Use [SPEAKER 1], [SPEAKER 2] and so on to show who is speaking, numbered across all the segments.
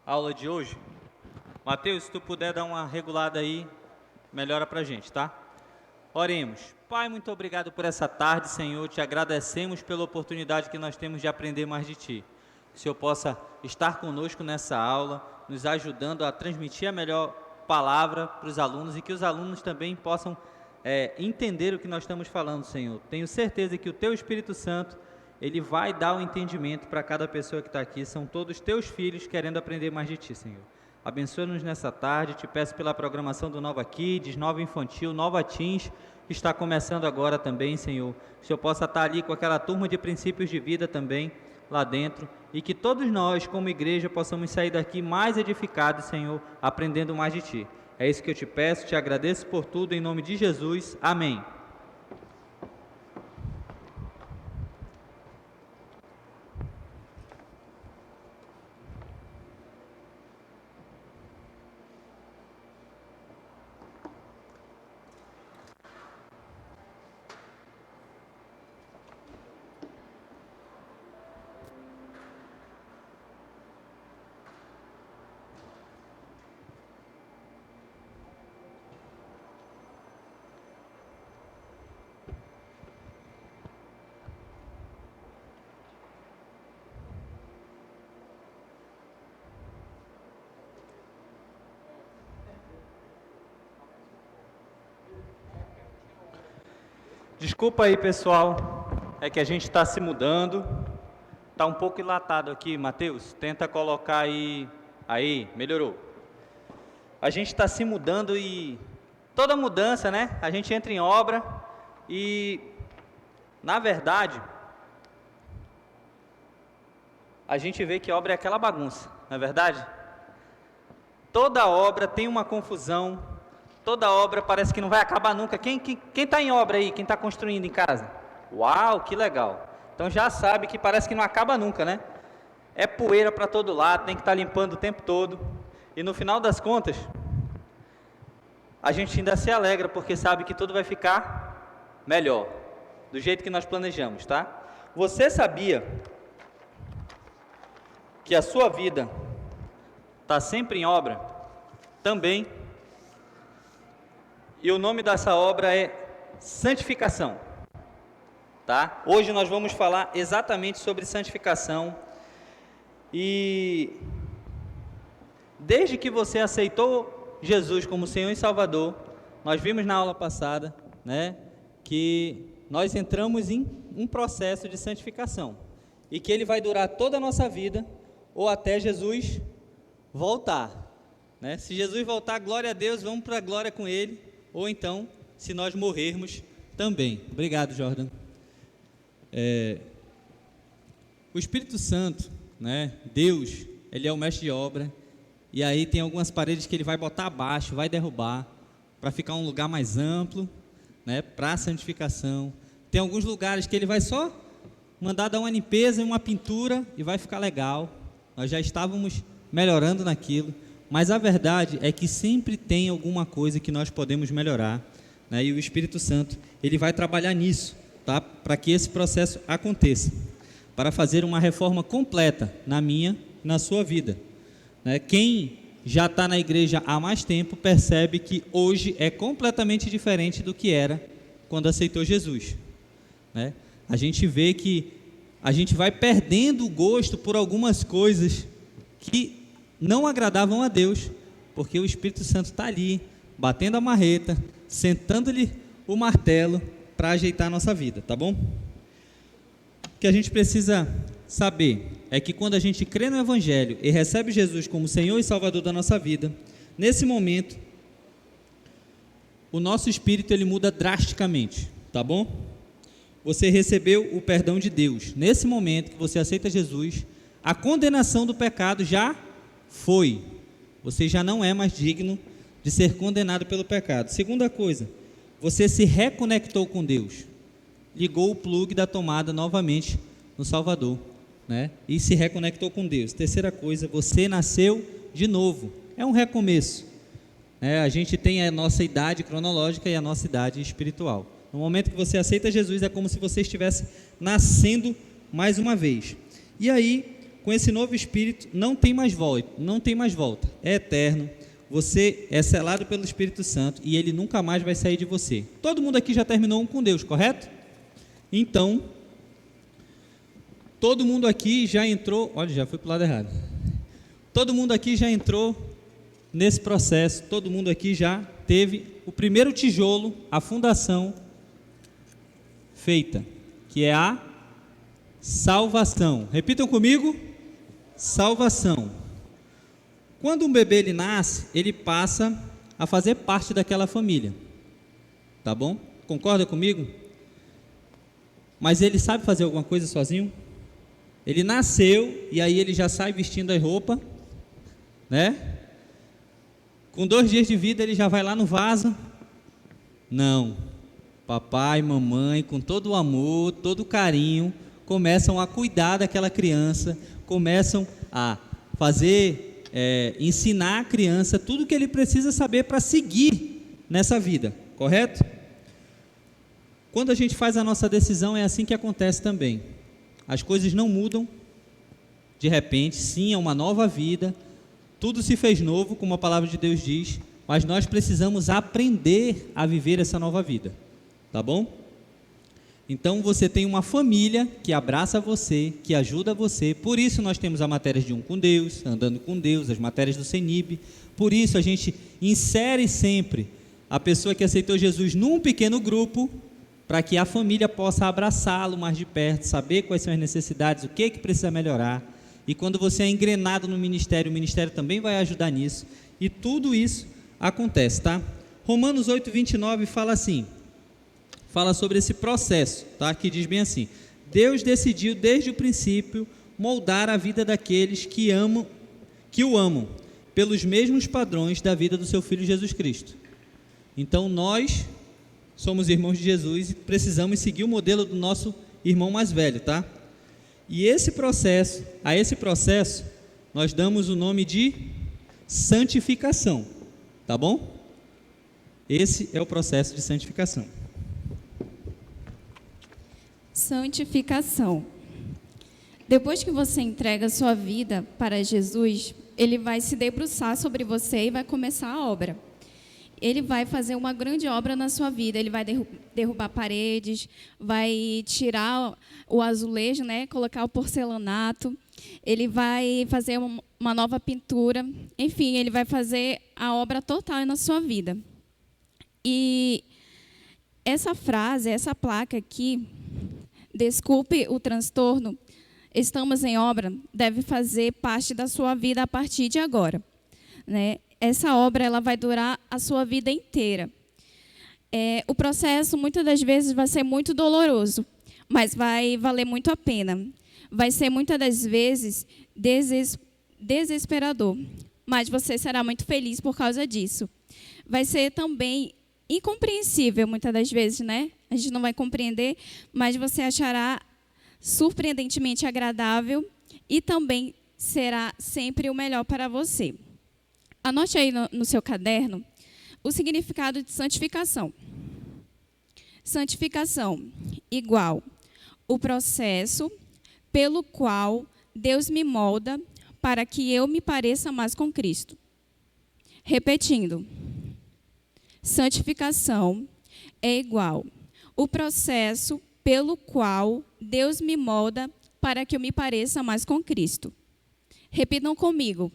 [SPEAKER 1] aula de hoje. Mateus, se tu puder dar uma regulada aí, melhora pra gente, tá? Oremos. Pai, muito obrigado por essa tarde, Senhor. Te agradecemos pela oportunidade que nós temos de aprender mais de Ti. Que o Senhor possa estar conosco nessa aula, nos ajudando a transmitir a melhor palavra para os alunos e que os alunos também possam entender o que nós estamos falando, Senhor. Tenho certeza que o Teu Espírito Santo, Ele vai dar o entendimento para cada pessoa que está aqui. São todos Teus filhos querendo aprender mais de Ti, Senhor. Abençoa-nos nessa tarde. Te peço pela programação do Nova Kids, Nova Infantil, Nova Teens, que está começando agora também, Senhor. Que o Senhor possa estar ali com aquela turma de princípios de vida também, lá dentro. E que todos nós, como igreja, possamos sair daqui mais edificados, Senhor, aprendendo mais de Ti. É isso que eu te peço, te agradeço por tudo, em nome de Jesus. Amém. Desculpa aí, pessoal, é que a gente está se mudando, está um pouco enlatado aqui, Mateus, tenta colocar aí, melhorou. A gente está se mudando e toda mudança, né, a gente entra em obra e, na verdade, a gente vê que a obra é aquela bagunça, não é verdade? Toda obra tem uma confusão. Toda obra parece que não vai acabar nunca. Quem está em obra aí? Quem está construindo em casa? Uau, que legal. Então já sabe que parece que não acaba nunca, né? É poeira para todo lado, tem que estar limpando o tempo todo. E no final das contas, a gente ainda se alegra porque sabe que tudo vai ficar melhor, do jeito que nós planejamos, tá? Você sabia que a sua vida está sempre em obra? Também. E o nome dessa obra é santificação, tá? Hoje nós vamos falar exatamente sobre santificação. E desde que você aceitou Jesus como Senhor e Salvador, nós vimos na aula passada, né, que nós entramos em um processo de santificação e que ele vai durar toda a nossa vida ou até Jesus voltar, né? Se Jesus voltar, glória a Deus, vamos para a glória com Ele. Ou então, se nós morrermos também. Obrigado, Jordan. O Espírito Santo, né, Deus, Ele é o mestre de obra. E aí tem algumas paredes que Ele vai botar abaixo, vai derrubar, para ficar um lugar mais amplo, né, para a santificação. Tem alguns lugares que Ele vai só mandar dar uma limpeza e uma pintura e vai ficar legal. Nós já estávamos melhorando naquilo. Mas a verdade é que sempre tem alguma coisa que nós podemos melhorar, né? E o Espírito Santo, ele vai trabalhar nisso, tá? Para que esse processo aconteça, para fazer uma reforma completa na minha e na sua vida, né? Quem já está na igreja há mais tempo percebe que hoje é completamente diferente do que era quando aceitou Jesus, né? A gente vê que a gente vai perdendo o gosto por algumas coisas que não agradavam a Deus, porque o Espírito Santo está ali, batendo a marreta, sentando-lhe o martelo para ajeitar a nossa vida, tá bom? O que a gente precisa saber é que quando a gente crê no Evangelho e recebe Jesus como Senhor e Salvador da nossa vida, nesse momento, o nosso espírito ele muda drasticamente, tá bom? Você recebeu o perdão de Deus. Nesse momento que você aceita Jesus, a condenação do pecado já foi. Você já não é mais digno de ser condenado pelo pecado. Segunda coisa, você se reconectou com Deus. Ligou o plug da tomada novamente no Salvador, né? E se reconectou com Deus. Terceira coisa, você nasceu de novo. É um recomeço, né? A gente tem a nossa idade cronológica e a nossa idade espiritual. No momento que você aceita Jesus, é como se você estivesse nascendo mais uma vez. E aí, com esse novo Espírito, não tem mais volta, é eterno. Você é selado pelo Espírito Santo e ele nunca mais vai sair de você. Todo mundo aqui já terminou um com Deus, correto? Então, todo mundo aqui já entrou, olha, já fui para o lado errado. Todo mundo aqui já entrou nesse processo, todo mundo aqui já teve o primeiro tijolo, a fundação feita, que é a salvação. Repitam comigo: salvação. Quando um bebê ele nasce, ele passa a fazer parte daquela família, tá bom? Concorda comigo? Mas ele sabe fazer alguma coisa sozinho? Ele nasceu e aí ele já sai vestindo a roupa, né? Com 2 dias de vida ele já vai lá no vaso? Não. Papai, mamãe, com todo o amor, todo o carinho, começam a cuidar daquela criança, começam a fazer... ensinar a criança tudo o que ele precisa saber para seguir nessa vida, correto? Quando a gente faz a nossa decisão, é assim que acontece também. As coisas não mudam de repente, sim, é uma nova vida, tudo se fez novo, como a palavra de Deus diz, mas nós precisamos aprender a viver essa nova vida, tá bom? Então você tem uma família que abraça você, que ajuda você. Por isso nós temos as matérias de Um com Deus, Andando com Deus, as matérias do CENIB. Por isso a gente insere sempre a pessoa que aceitou Jesus num pequeno grupo, para que a família possa abraçá-lo mais de perto, saber quais são as necessidades, o que precisa melhorar. E quando você é engrenado no ministério, o ministério também vai ajudar nisso. E tudo isso acontece, tá? Romanos 8:29 fala assim, fala sobre esse processo, tá? Que diz bem assim: Deus decidiu desde o princípio moldar a vida daqueles que o amam, pelos mesmos padrões da vida do seu Filho Jesus Cristo. Então nós somos irmãos de Jesus e precisamos seguir o modelo do nosso irmão mais velho, tá? E a esse processo, nós damos o nome de santificação, tá bom? Esse é o processo de santificação.
[SPEAKER 2] Santificação. Depois que você entrega a sua vida para Jesus, ele vai se debruçar sobre você e vai começar a obra. Ele vai fazer uma grande obra na sua vida. Ele vai derrubar paredes, vai tirar o azulejo, né, colocar o porcelanato. Ele vai fazer uma nova pintura. Enfim, ele vai fazer a obra total na sua vida. E essa frase, essa placa aqui, desculpe o transtorno, estamos em obra, deve fazer parte da sua vida a partir de agora, né? Essa obra ela vai durar a sua vida inteira. O processo, muitas das vezes, vai ser muito doloroso, mas vai valer muito a pena. Vai ser, muitas das vezes, desesperador, mas você será muito feliz por causa disso. Vai ser também incompreensível, muitas das vezes, né? A gente não vai compreender, mas você achará surpreendentemente agradável e também será sempre o melhor para você. Anote aí no seu caderno o significado de santificação. Santificação igual o processo pelo qual Deus me molda para que eu me pareça mais com Cristo. Repetindo, santificação é igual o processo pelo qual Deus me molda para que eu me pareça mais com Cristo. Repitam comigo.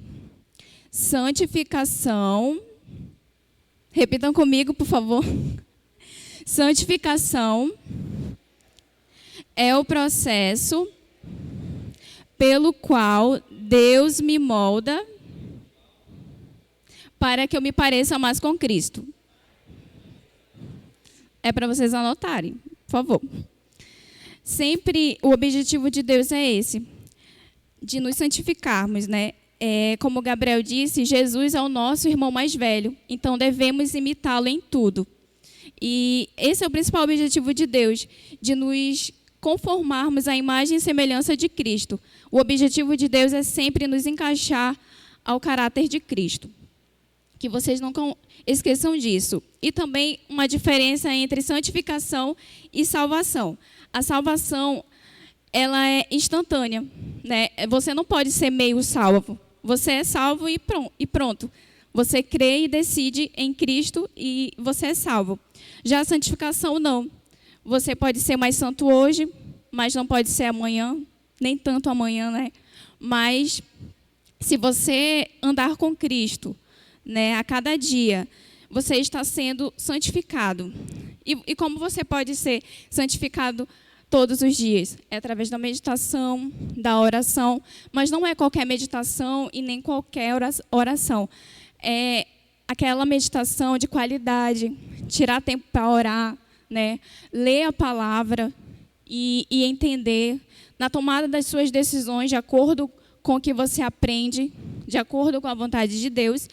[SPEAKER 2] Santificação. Repitam comigo, por favor. Santificação é o processo pelo qual Deus me molda para que eu me pareça mais com Cristo. É para vocês anotarem, por favor. Sempre o objetivo de Deus é esse, de nos santificarmos, né? Como o Gabriel disse, Jesus é o nosso irmão mais velho, então devemos imitá-lo em tudo. E esse é o principal objetivo de Deus, de nos conformarmos à imagem e semelhança de Cristo. O objetivo de Deus é sempre nos encaixar ao caráter de Cristo. Que vocês não esqueçam disso. E também uma diferença entre santificação e salvação. A salvação ela é instantânea, né? Você não pode ser meio salvo. Você é salvo e pronto. Você crê e decide em Cristo e você é salvo. Já a santificação, não. Você pode ser mais santo hoje, mas não pode ser amanhã, nem tanto amanhã, né? Mas se você andar com Cristo, né, a cada dia, você está sendo santificado. E como você pode ser santificado todos os dias? É através da meditação, da oração, mas não é qualquer meditação e nem qualquer oração. É aquela meditação de qualidade, tirar tempo para orar, né? Ler a palavra e entender na tomada das suas decisões de acordo com o que você aprende, de acordo com a vontade de Deus,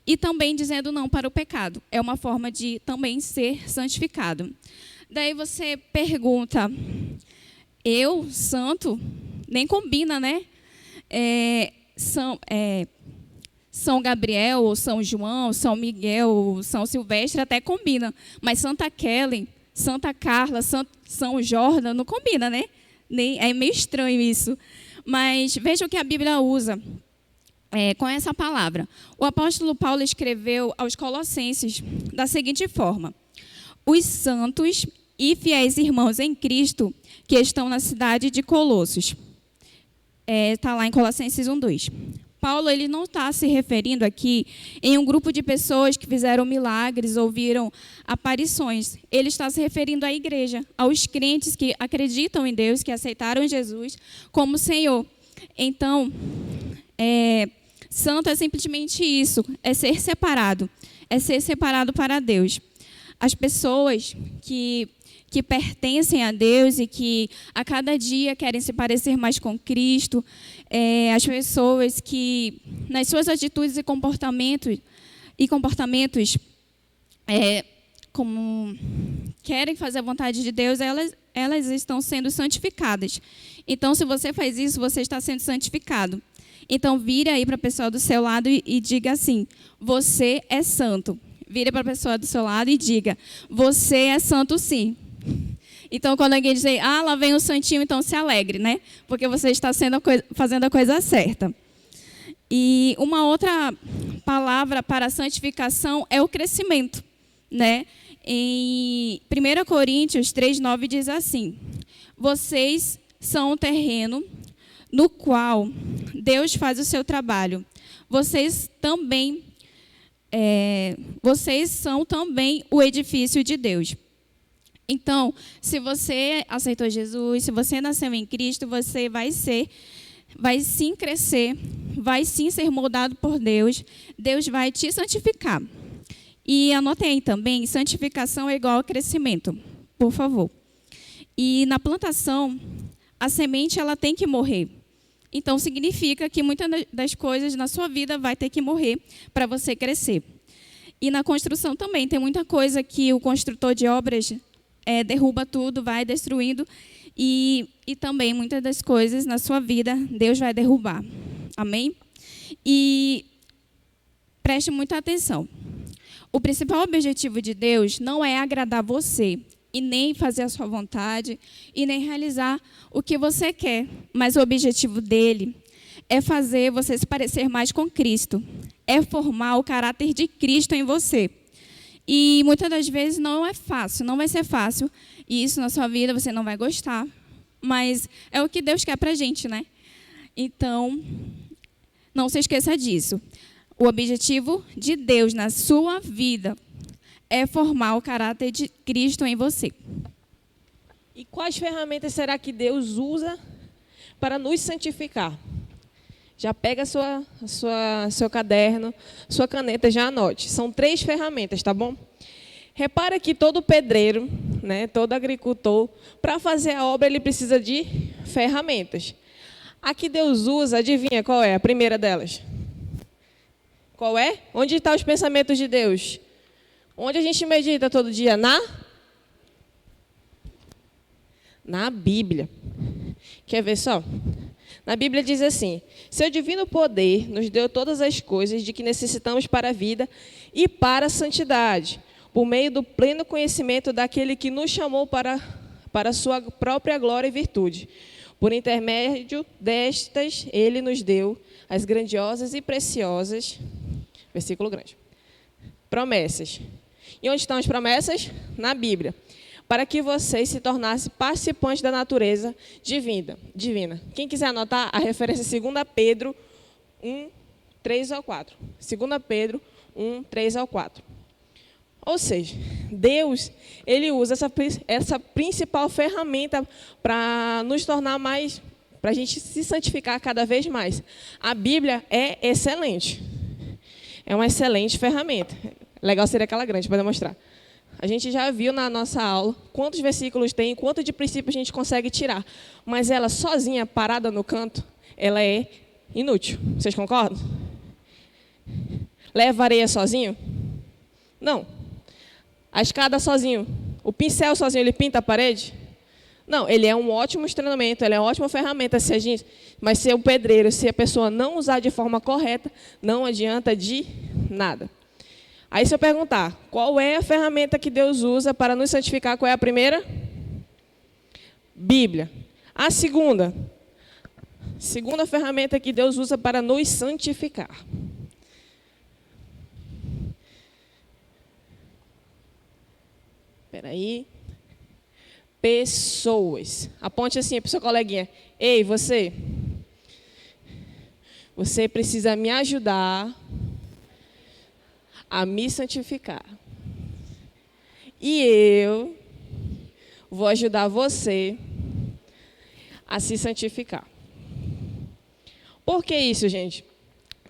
[SPEAKER 2] e também dizendo não para o pecado. É uma forma de também ser santificado. Daí você pergunta, eu, santo, nem combina, né? São Gabriel, ou São João, São Miguel, São Silvestre até combina, mas Santa Kelly, Santa Carla, São Jordan, não combina, né? É meio estranho isso. Mas veja o que a Bíblia usa com essa palavra. O apóstolo Paulo escreveu aos Colossenses da seguinte forma: os santos e fiéis irmãos em Cristo que estão na cidade de Colossos. Está lá em Colossenses 1:2. Paulo ele não está se referindo aqui em um grupo de pessoas que fizeram milagres ou viram aparições. Ele está se referindo à igreja, aos crentes que acreditam em Deus, que aceitaram Jesus como Senhor. Então, santo é simplesmente isso, é ser separado para Deus. As pessoas que pertencem a Deus e que a cada dia querem se parecer mais com Cristo, as pessoas que, nas suas atitudes e comportamentos, como querem fazer a vontade de Deus, elas estão sendo santificadas. Então, se você faz isso, você está sendo santificado. Então, vire aí para a pessoa do seu lado e diga assim: você é santo. Vire para a pessoa do seu lado e diga: você é santo sim. Então, quando alguém dizer, lá vem o santinho, então se alegre, né? Porque você está fazendo a coisa certa. E uma outra palavra para santificação é o crescimento, né? Em 1 Coríntios 3:9 diz assim: vocês são o terreno no qual Deus faz o seu trabalho. Vocês são também o edifício de Deus. Então, se você aceitou Jesus, se você nasceu em Cristo, você vai sim crescer, vai sim ser moldado por Deus. Deus vai te santificar. E anotem aí também, santificação é igual a crescimento, por favor. E na plantação, a semente ela tem que morrer. Então, significa que muitas das coisas na sua vida vai ter que morrer para você crescer. E na construção também, tem muita coisa que o construtor de obras derruba tudo, vai destruindo. E também muitas das coisas na sua vida, Deus vai derrubar. Amém? E preste muita atenção. O principal objetivo de Deus não é agradar você, e nem fazer a sua vontade, e nem realizar o que você quer. Mas o objetivo dele é fazer você se parecer mais com Cristo. É formar o caráter de Cristo em você. E muitas das vezes não é fácil, não vai ser fácil. E isso na sua vida você não vai gostar. Mas é o que Deus quer para a gente, né? Então, não se esqueça disso. O objetivo de Deus na sua vida é formar o caráter de Cristo em você.
[SPEAKER 3] E quais ferramentas será que Deus usa para nos santificar? Já pega seu caderno, sua caneta, já anote. São 3 ferramentas, tá bom? Repara que todo pedreiro, né, todo agricultor, para fazer a obra, ele precisa de ferramentas. A que Deus usa, adivinha qual é a primeira delas? Qual é? Onde estão os pensamentos de Deus? Onde a gente medita todo dia? Na Bíblia. Quer ver só? Na Bíblia diz assim: seu divino poder nos deu todas as coisas de que necessitamos para a vida e para a santidade, por meio do pleno conhecimento daquele que nos chamou para a sua própria glória e virtude, Por intermédio destas, ele nos deu as grandiosas e preciosas, versículo grande, promessas. E onde estão as promessas? Na Bíblia. Para que vocês se tornassem participantes da natureza divina. Quem quiser anotar, a referência é 2 Pedro 1, 3 ao 4. 2 Pedro 1, 3 ao 4. Ou seja, Deus, ele usa essa principal ferramenta para nos tornar mais, para a gente se santificar cada vez mais. A Bíblia é excelente. É uma excelente ferramenta. Legal seria aquela grande para demonstrar. A gente já viu na nossa aula quantos versículos tem, quanto de princípio a gente consegue tirar. Mas ela sozinha, parada no canto, ela é inútil. Vocês concordam? Leva areia sozinho? Não. A escada sozinho, o pincel sozinho, ele pinta a parede? Não, ele é um ótimo treinamento, ele é uma ótima ferramenta, mas se o pedreiro, se a pessoa não usar de forma correta, não adianta de nada. Aí se eu perguntar, qual é a ferramenta que Deus usa para nos santificar, qual é a primeira? Bíblia. A segunda ferramenta que Deus usa para nos santificar. Espera aí. Pessoas. Aponte assim para o seu coleguinha. Ei, você. Você precisa me ajudar a me santificar. E eu vou ajudar você a se santificar. Por que isso, gente?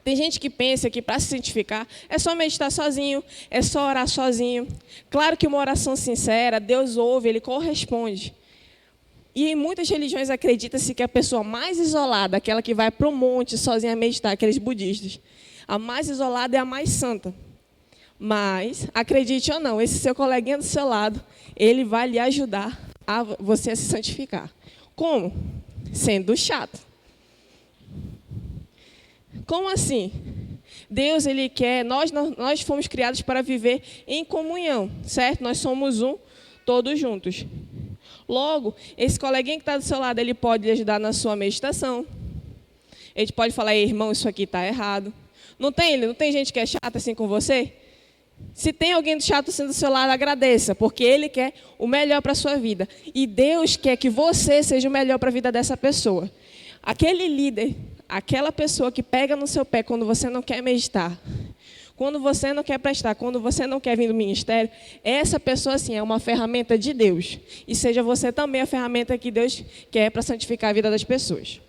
[SPEAKER 3] Tem gente que pensa que para se santificar é só meditar sozinho, é só orar sozinho. Claro que uma oração sincera, Deus ouve, Ele corresponde. E em muitas religiões acredita-se que a pessoa mais isolada, aquela que vai para o monte sozinha meditar, aqueles budistas, a mais isolada é a mais santa. Mas, acredite ou não, esse seu coleguinha do seu lado, ele vai lhe ajudar a você a se santificar. Como? Sendo chato. Como assim? Deus, ele quer, nós fomos criados para viver em comunhão, certo? Nós somos um, todos juntos. Logo, esse coleguinha que está do seu lado, ele pode lhe ajudar na sua meditação. Ele pode falar, irmão, isso aqui está errado. Não tem gente que é chata assim com você? Se tem alguém chato assim do seu lado, agradeça, porque ele quer o melhor para a sua vida. E Deus quer que você seja o melhor para a vida dessa pessoa. Aquele líder, aquela pessoa que pega no seu pé quando você não quer meditar, quando você não quer prestar, quando você não quer vir do ministério, essa pessoa, assim, é uma ferramenta de Deus. E seja você também a ferramenta que Deus quer para santificar a vida das pessoas.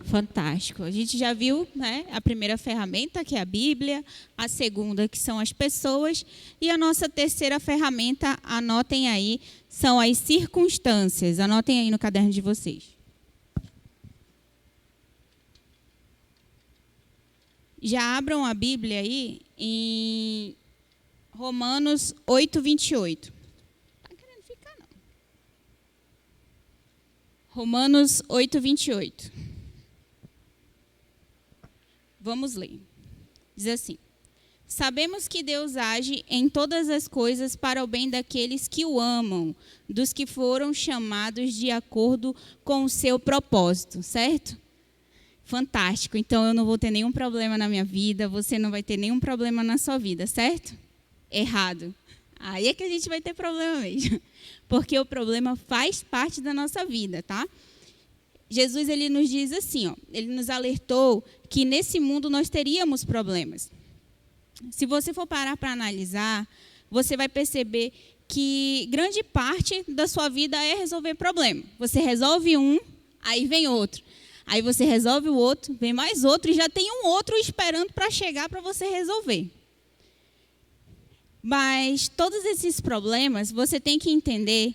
[SPEAKER 4] Fantástico. A gente já viu, né, a primeira ferramenta, que é a Bíblia, a segunda, que são as pessoas, e a nossa terceira ferramenta, anotem aí, são as circunstâncias. Anotem aí no caderno de vocês. Já abram a Bíblia aí em Romanos 8, 28. Não está querendo ficar, não. Romanos 8, 28. Vamos ler. Diz assim: sabemos que Deus age em todas as coisas para o bem daqueles que o amam, dos que foram chamados de acordo com o seu propósito, certo? Fantástico. Então, eu não vou ter nenhum problema na minha vida, você não vai ter nenhum problema na sua vida, certo? Errado. Aí é que a gente vai ter problema mesmo. Porque o problema faz parte da nossa vida, tá? Jesus, ele nos diz assim, ó, ele nos alertou que nesse mundo nós teríamos problemas. Se você for parar para analisar, você vai perceber que grande parte da sua vida é resolver problema. Você resolve um, aí vem outro. Aí você resolve o outro, vem mais outro, e já tem um outro esperando para chegar para você resolver. Mas todos esses problemas, você tem que entender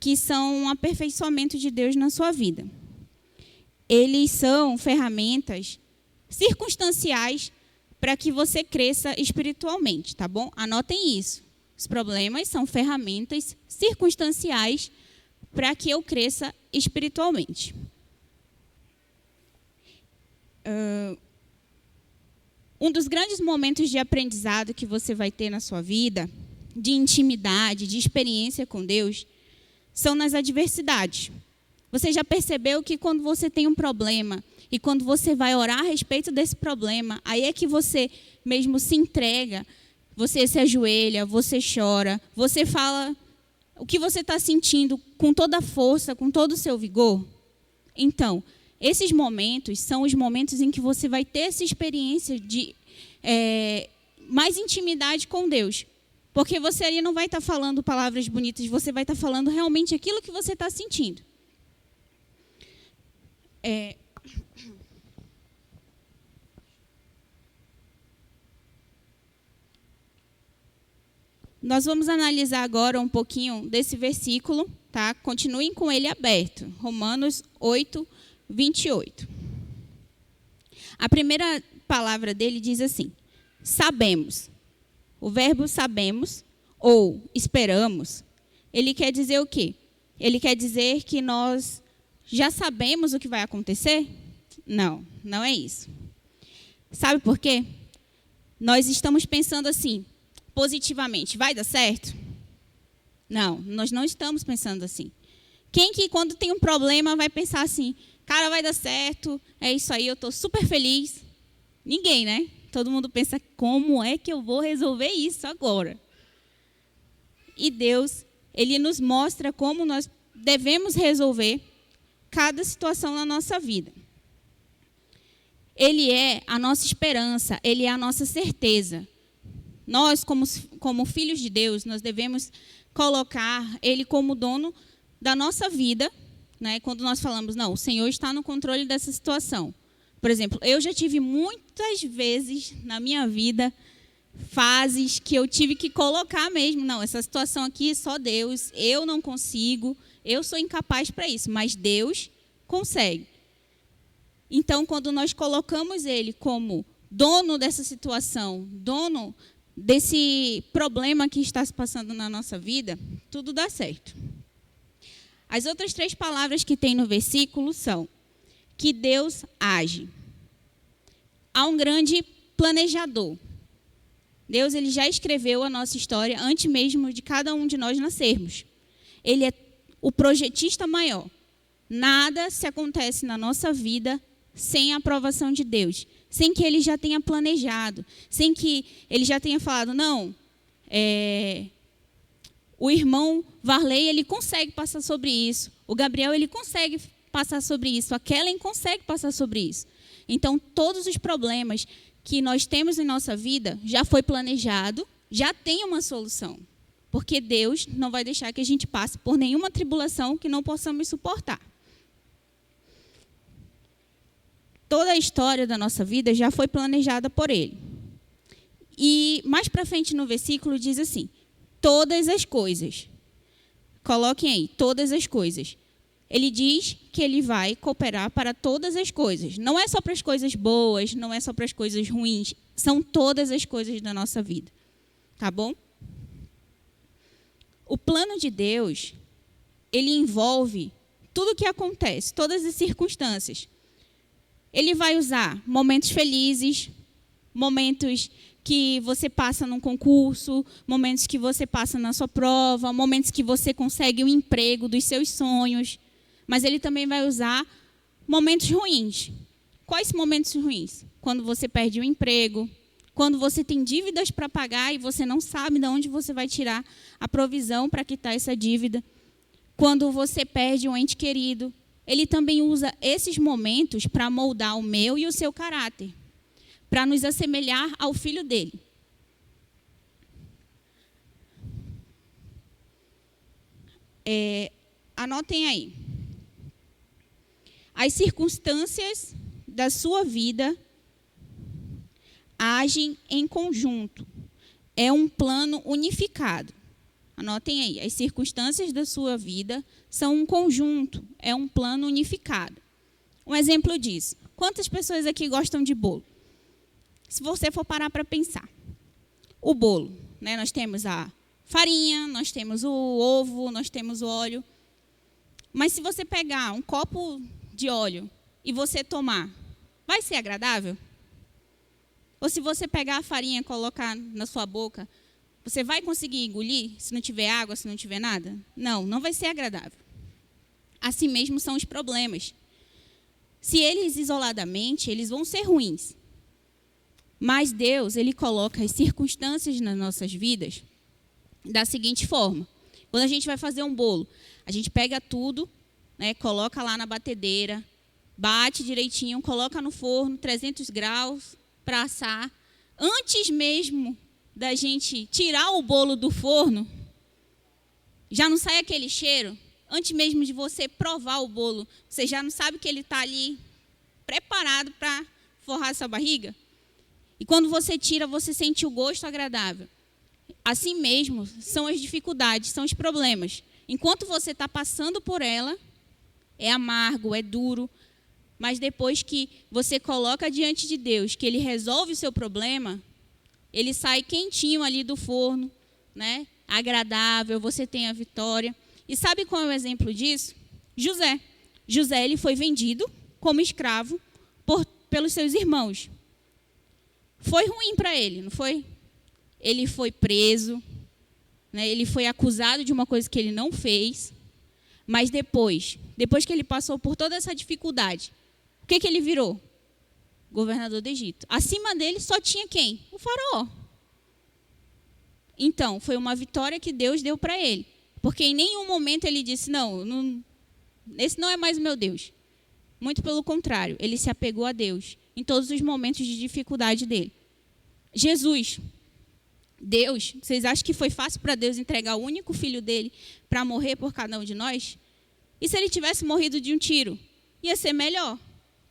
[SPEAKER 4] que são um aperfeiçoamento de Deus na sua vida. Eles são ferramentas circunstanciais para que você cresça espiritualmente, tá bom? Anotem isso. Os problemas são ferramentas circunstanciais para que eu cresça espiritualmente. Um dos grandes momentos de aprendizado que você vai ter na sua vida, de intimidade, de experiência com Deus, são nas adversidades. Você já percebeu que quando você tem um problema e quando você vai orar a respeito desse problema, aí é que você mesmo se entrega, você se ajoelha, você chora, você fala o que você está sentindo com toda a força, com todo o seu vigor? Então, esses momentos são os momentos em que você vai ter essa experiência de mais intimidade com Deus. Porque você ali não vai estar falando palavras bonitas, você vai estar falando realmente aquilo que você está sentindo. Nós vamos analisar agora um pouquinho desse versículo, tá? Continuem com ele aberto. Romanos 8, 28. A primeira palavra dele diz assim: sabemos. O verbo sabemos ou esperamos, ele quer dizer o quê? Ele quer dizer que nós já sabemos o que vai acontecer? Não, não é isso. Sabe por quê? Nós estamos pensando assim, positivamente, vai dar certo? Não, nós não estamos pensando assim. Quem que quando tem um problema vai pensar assim, cara, vai dar certo, é isso aí, eu estou super feliz? Ninguém, né? Todo mundo pensa, como é que eu vou resolver isso agora? E Deus, Ele nos mostra como nós devemos resolver cada situação na nossa vida. Ele é a nossa esperança, Ele é a nossa certeza. Nós, como filhos de Deus, nós devemos colocar Ele como dono da nossa vida, né? Quando nós falamos, não, o Senhor está no controle dessa situação. Por exemplo, eu já tive muitas vezes na minha vida fases que eu tive que colocar mesmo, não, essa situação aqui é só Deus, eu não consigo, eu sou incapaz para isso, mas Deus consegue. Então, quando nós colocamos Ele como dono dessa situação, dono desse problema que está se passando na nossa vida, tudo dá certo. As outras 3 palavras que tem no versículo são que Deus age. Há um grande planejador. Deus, Ele já escreveu a nossa história antes mesmo de cada um de nós nascermos. Ele é o projetista maior. Nada se acontece na nossa vida sem a aprovação de Deus, sem que Ele já tenha planejado, sem que Ele já tenha falado, não, o irmão Varley, ele consegue passar sobre isso, o Gabriel, ele consegue passar sobre isso, a Kellen consegue passar sobre isso. Então, todos os problemas que nós temos em nossa vida já foi planejado, já tem uma solução. Porque Deus não vai deixar que a gente passe por nenhuma tribulação que não possamos suportar. Toda a história da nossa vida já foi planejada por Ele. E mais para frente no versículo diz assim, todas as coisas. Coloquem aí, todas as coisas. Ele diz que Ele vai cooperar para todas as coisas. Não é só para as coisas boas, não é só para as coisas ruins. São todas as coisas da nossa vida. Tá bom? O plano de Deus, ele envolve tudo o que acontece, todas as circunstâncias. Ele vai usar momentos felizes, momentos que você passa num concurso, momentos que você passa na sua prova, momentos que você consegue um emprego dos seus sonhos. Mas ele também vai usar momentos ruins. Quais momentos ruins? Quando você perde o emprego, quando você tem dívidas para pagar e você não sabe de onde você vai tirar a provisão para quitar essa dívida. Quando você perde um ente querido. Ele também usa esses momentos para moldar o meu e o seu caráter, para nos assemelhar ao Filho dele. Anotem aí. As circunstâncias da sua vida agem em conjunto. É um plano unificado. Anotem aí. As circunstâncias da sua vida são um conjunto. É um plano unificado. Um exemplo disso. Quantas pessoas aqui gostam de bolo? Se você for parar para pensar. O bolo, né? Nós temos a farinha, nós temos o ovo, nós temos o óleo. Mas se você pegar um copo de óleo e você tomar, vai ser agradável? Ou se você pegar a farinha e colocar na sua boca, você vai conseguir engolir se não tiver água, se não tiver nada? Não, não vai ser agradável. assim mesmo são os problemas. Se eles isoladamente, eles vão ser ruins. Mas Deus, Ele coloca as circunstâncias nas nossas vidas da seguinte forma. Quando a gente vai fazer um bolo, a gente pega tudo, né, coloca lá na batedeira, bate direitinho, coloca no forno, 300 graus, para assar. Antes mesmo da gente tirar o bolo do forno, já não sai aquele cheiro? Antes mesmo de você provar o bolo, você já não sabe que ele está ali preparado para forrar essa barriga? E quando você tira, você sente o gosto agradável. Assim mesmo são as dificuldades, são os problemas. Enquanto você está passando por ela, é amargo, é duro, mas depois que você coloca diante de Deus, que Ele resolve o seu problema, ele sai quentinho ali do forno, né? Agradável, você tem a vitória. E sabe qual é o exemplo disso? José. José, ele foi vendido como escravo pelos seus irmãos. Foi ruim para ele, não foi? Ele foi preso, né? Ele foi acusado de uma coisa que ele não fez. Mas depois que ele passou por toda essa dificuldade, o que ele virou? Governador do Egito. Acima dele só tinha quem? O faraó. Então, foi uma vitória que Deus deu para ele. Porque em nenhum momento ele disse, não, esse não é mais o meu Deus. Muito pelo contrário, ele se apegou a Deus em todos os momentos de dificuldade dele. Jesus, Deus, vocês acham que foi fácil para Deus entregar o único filho dele para morrer por cada um de nós? E se ele tivesse morrido de um tiro? Ia ser melhor.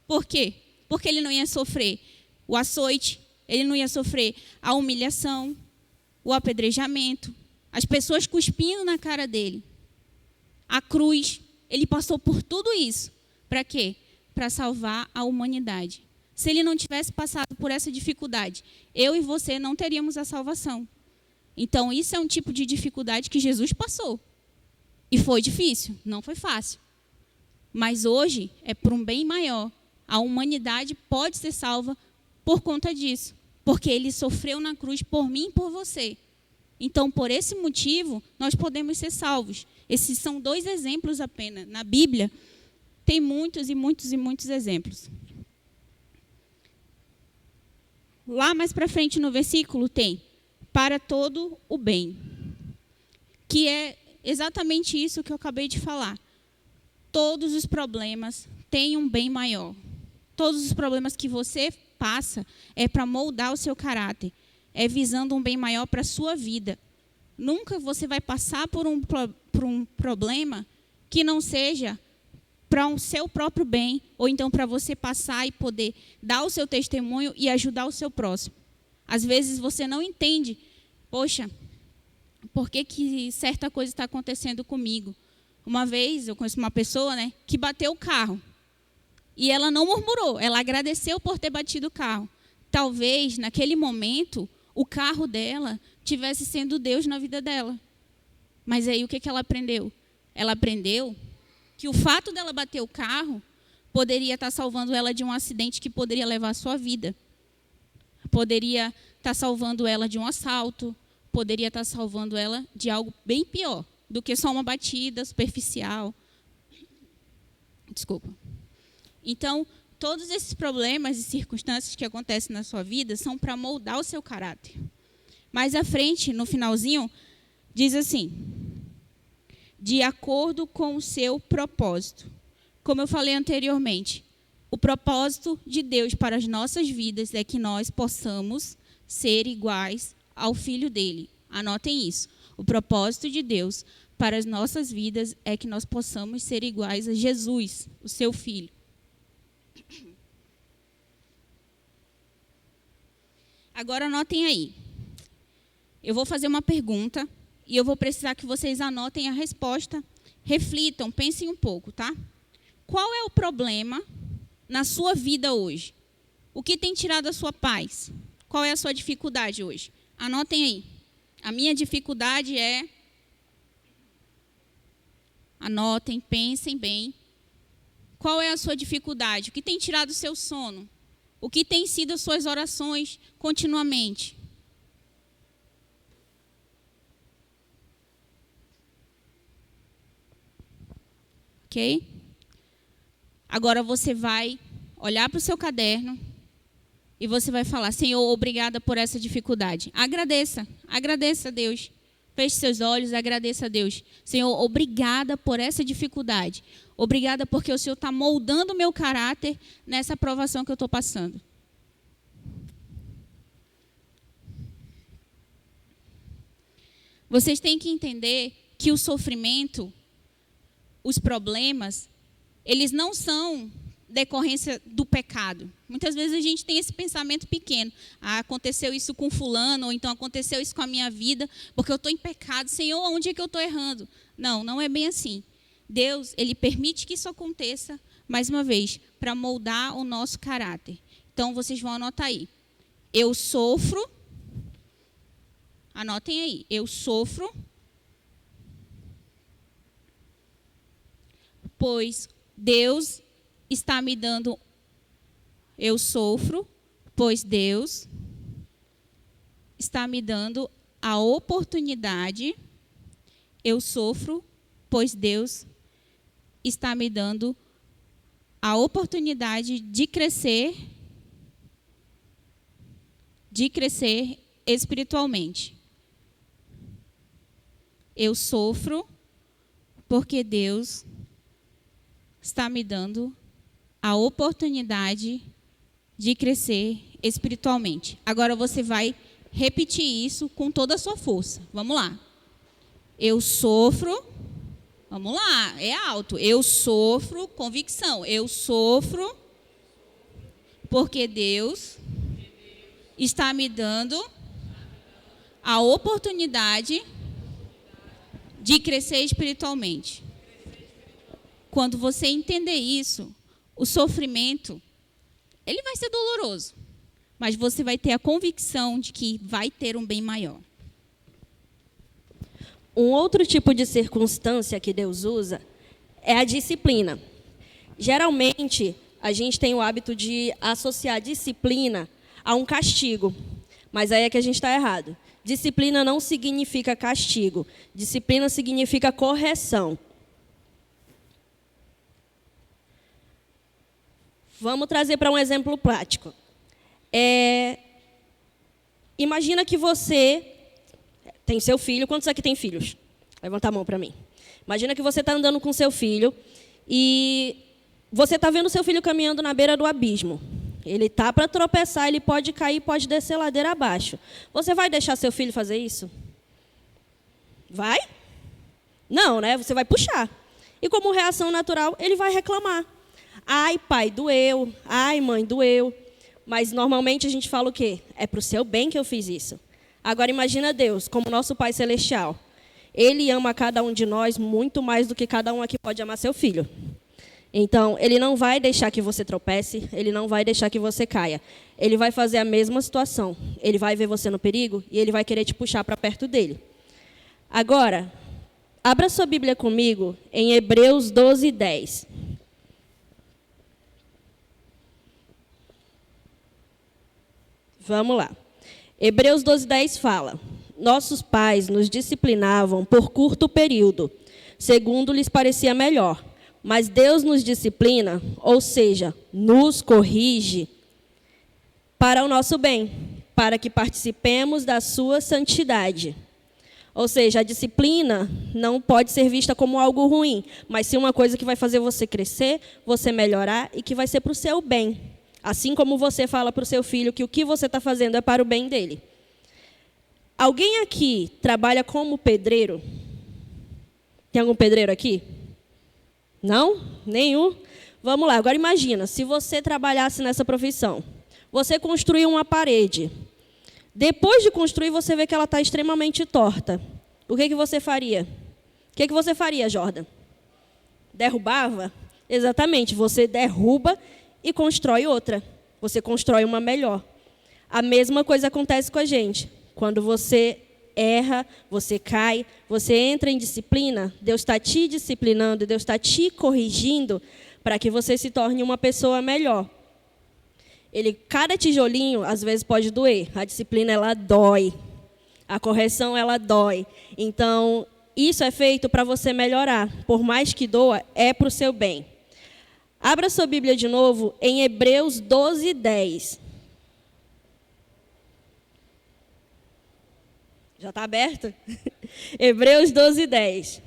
[SPEAKER 4] Por quê? Porque ele não ia sofrer o açoite, ele não ia sofrer a humilhação, o apedrejamento, as pessoas cuspindo na cara dele, a cruz. Ele passou por tudo isso. Para quê? Para salvar a humanidade. Se ele não tivesse passado por essa dificuldade, eu e você não teríamos a salvação. Então, isso é um tipo de dificuldade que Jesus passou. E foi difícil, não foi fácil. Mas hoje é por um bem maior. A humanidade pode ser salva por conta disso. Porque ele sofreu na cruz por mim e por você. Então, por esse motivo, nós podemos ser salvos. Esses são 2 exemplos apenas. Na Bíblia, tem muitos e muitos e muitos exemplos. Lá mais para frente no versículo tem para todo o bem, que é exatamente isso que eu acabei de falar. Todos os problemas têm um bem maior. Todos os problemas que você passa é para moldar o seu caráter, é visando um bem maior para a sua vida. Nunca você vai passar por um problema que não seja para o seu próprio bem, ou então para você passar e poder dar o seu testemunho e ajudar o seu próximo. Às vezes você não entende, poxa, por que certa coisa está acontecendo comigo? Uma vez eu conheço uma pessoa, né, que bateu o carro. E ela não murmurou, ela agradeceu por ter batido o carro. Talvez, naquele momento, o carro dela tivesse sendo Deus na vida dela. Mas aí o que ela aprendeu? Ela aprendeu que o fato dela bater o carro poderia estar salvando ela de um acidente que poderia levar a sua vida. Poderia estar salvando ela de um assalto, poderia estar salvando ela de algo bem pior do que só uma batida superficial. Desculpa. Então, todos esses problemas e circunstâncias que acontecem na sua vida são para moldar o seu caráter. Mais à frente, no finalzinho, diz assim: de acordo com o seu propósito. Como eu falei anteriormente, o propósito de Deus para as nossas vidas é que nós possamos ser iguais ao Filho dele. Anotem isso. O propósito de Deus para as nossas vidas é que nós possamos ser iguais a Jesus, o seu Filho. Agora anotem aí. Eu vou fazer uma pergunta e eu vou precisar que vocês anotem a resposta, reflitam, pensem um pouco, tá? Qual é o problema na sua vida hoje? O que tem tirado a sua paz? Qual é a sua dificuldade hoje? Anotem aí. A minha dificuldade é... Anotem, pensem bem. Qual é a sua dificuldade? O que tem tirado o seu sono? O que tem sido as suas orações continuamente? ok? Agora você vai olhar para o seu caderno e você vai falar: Senhor, obrigada por essa dificuldade. Agradeça a Deus. Feche seus olhos, agradeça a Deus. Senhor, obrigada por essa dificuldade. Obrigada porque o Senhor está moldando o meu caráter nessa provação que eu estou passando. Vocês têm que entender que o sofrimento, os problemas, eles não são decorrência do pecado. Muitas vezes a gente tem esse pensamento pequeno. Ah, aconteceu isso com fulano, ou então aconteceu isso com a minha vida, porque eu estou em pecado. Senhor, onde é que eu estou errando? Não, não é bem assim. Deus, Ele permite que isso aconteça, mais uma vez, para moldar o nosso caráter. Então, vocês vão anotar aí. Eu sofro. Anotem aí. Eu sofro, pois Deus está me dando. Eu sofro, pois Deus está me dando a oportunidade. Eu sofro, pois Deus está me dando a oportunidade de crescer espiritualmente. Eu sofro porque Deus está me dando a oportunidade de crescer espiritualmente. Agora você vai repetir isso com toda a sua força. Vamos lá. Eu sofro. Vamos lá, é alto. Eu sofro, convicção. Eu sofro porque Deus está me dando a oportunidade de crescer espiritualmente. Quando você entender isso, o sofrimento, ele vai ser doloroso, mas você vai ter a convicção de que vai ter um bem maior.
[SPEAKER 5] Um outro tipo de circunstância que Deus usa é a disciplina. Geralmente, a gente tem o hábito de associar disciplina a um castigo, mas aí é que a gente está errado. Disciplina não significa castigo, disciplina significa correção. Vamos trazer para um exemplo prático. Imagina que você tem seu filho. Quantos aqui tem filhos? Levanta a mão para mim. Imagina que você está andando com seu filho e você está vendo seu filho caminhando na beira do abismo. Ele está para tropeçar, ele pode cair, pode descer ladeira abaixo. Você vai deixar seu filho fazer isso? Vai? Não, né? Você vai puxar. E como reação natural, ele vai reclamar. Ai, pai, doeu. Ai, mãe, doeu. Mas normalmente a gente fala o quê? É para o seu bem que eu fiz isso. Agora imagina Deus, como nosso Pai Celestial. Ele ama cada um de nós muito mais do que cada um aqui pode amar seu filho. Então, Ele não vai deixar que você tropece, Ele não vai deixar que você caia. Ele vai fazer a mesma situação. Ele vai ver você no perigo e Ele vai querer te puxar para perto dele. Agora, abra sua Bíblia comigo em Hebreus 12:10. Vamos lá. Hebreus 12:10 fala: nossos pais nos disciplinavam por curto período, segundo lhes parecia melhor. Mas Deus nos disciplina, ou seja, nos corrige, para o nosso bem, para que participemos da sua santidade. Ou seja, a disciplina não pode ser vista como algo ruim, mas sim uma coisa que vai fazer você crescer, você melhorar e que vai ser para o seu bem. Assim como você fala para o seu filho que o que você está fazendo é para o bem dele. Alguém aqui trabalha como pedreiro? Tem algum pedreiro aqui? Não? Nenhum? Vamos lá, agora imagina, se você trabalhasse nessa profissão, você construiu uma parede. Depois de construir, você vê que ela está extremamente torta. O que você faria? O que você faria, Jordan? Derrubava? Exatamente, você derruba e constrói outra. Você constrói uma melhor. A mesma coisa acontece com a gente. Quando você erra, você cai, você entra em disciplina, Deus está te disciplinando, Deus está te corrigindo para que você se torne uma pessoa melhor. Cada tijolinho, às vezes, pode doer. A disciplina, ela dói. A correção, ela dói. Então, isso é feito para você melhorar. Por mais que doa, é para o seu bem. Abra sua Bíblia de novo em Hebreus 12:10. Já está aberto? Hebreus 12:10.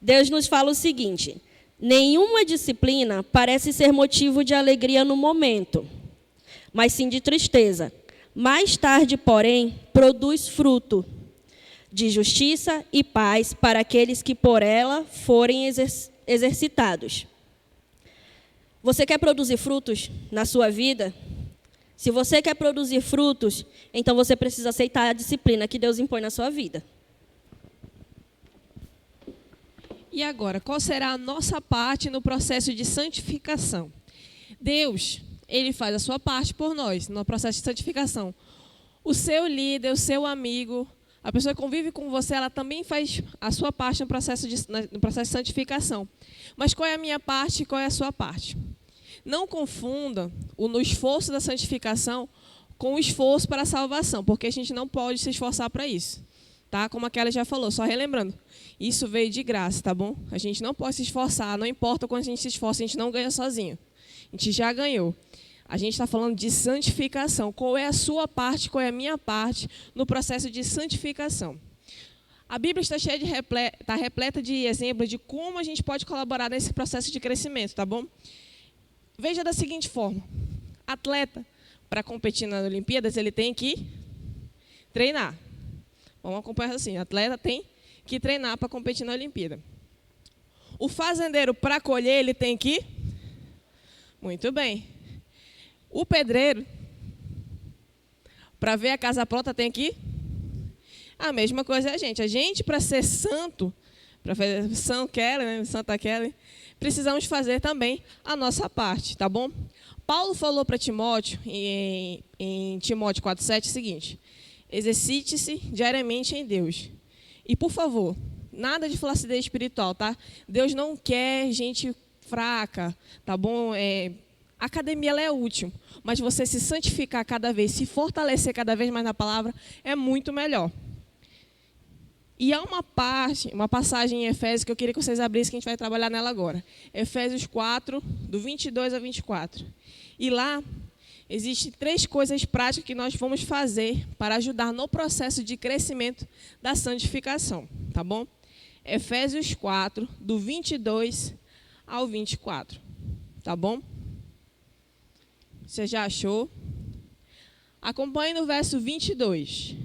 [SPEAKER 5] Deus nos fala o seguinte: nenhuma disciplina parece ser motivo de alegria no momento, mas sim de tristeza. Mais tarde, porém, produz fruto de justiça e paz para aqueles que por ela forem exercitados. Você quer produzir frutos na sua vida? Se você quer produzir frutos, então você precisa aceitar a disciplina que Deus impõe na sua vida.
[SPEAKER 3] E agora, qual será a nossa parte no processo de santificação? Deus, Ele faz a sua parte por nós, no processo de santificação. O seu líder, o seu amigo, a pessoa que convive com você, ela também faz a sua parte no processo de santificação. Mas qual é a minha parte e qual é a sua parte? Não confunda no esforço da santificação com o esforço para a salvação, porque a gente não pode se esforçar para isso. Tá? Como a Kelly já falou, só relembrando, isso veio de graça, tá bom? A gente não pode se esforçar, não importa quando a gente se esforça, a gente não ganha sozinho. A gente já ganhou. A gente está falando de santificação. Qual é a sua parte, qual é a minha parte no processo de santificação? A Bíblia está cheia está repleta de exemplos de como a gente pode colaborar nesse processo de crescimento, tá bom? Veja da seguinte forma: atleta, para competir nas Olimpíadas, ele tem que treinar. Vamos acompanhar assim: atleta tem que treinar para competir na Olimpíada. O fazendeiro, para colher, ele tem que... Muito bem. O pedreiro, para ver a casa pronta, tem que... A mesma coisa é a gente. A gente, para ser santo, para fazer Santa Kelly, precisamos fazer também a nossa parte, tá bom? Paulo falou para Timóteo, em Timóteo 4,7, o seguinte: exercite-se diariamente em Deus. E, por favor, nada de flacidez espiritual, tá? Deus não quer gente fraca, tá bom? A academia ela é útil, mas você se santificar cada vez, se fortalecer cada vez mais na palavra, é muito melhor. E há uma passagem em Efésios que eu queria que vocês abrissem, que a gente vai trabalhar nela agora. Efésios 4, do 22 a 24. E lá existem 3 coisas práticas que nós vamos fazer para ajudar no processo de crescimento da santificação, tá bom? Efésios 4, do 22 ao 24, tá bom? Você já achou? Acompanhe no verso 22.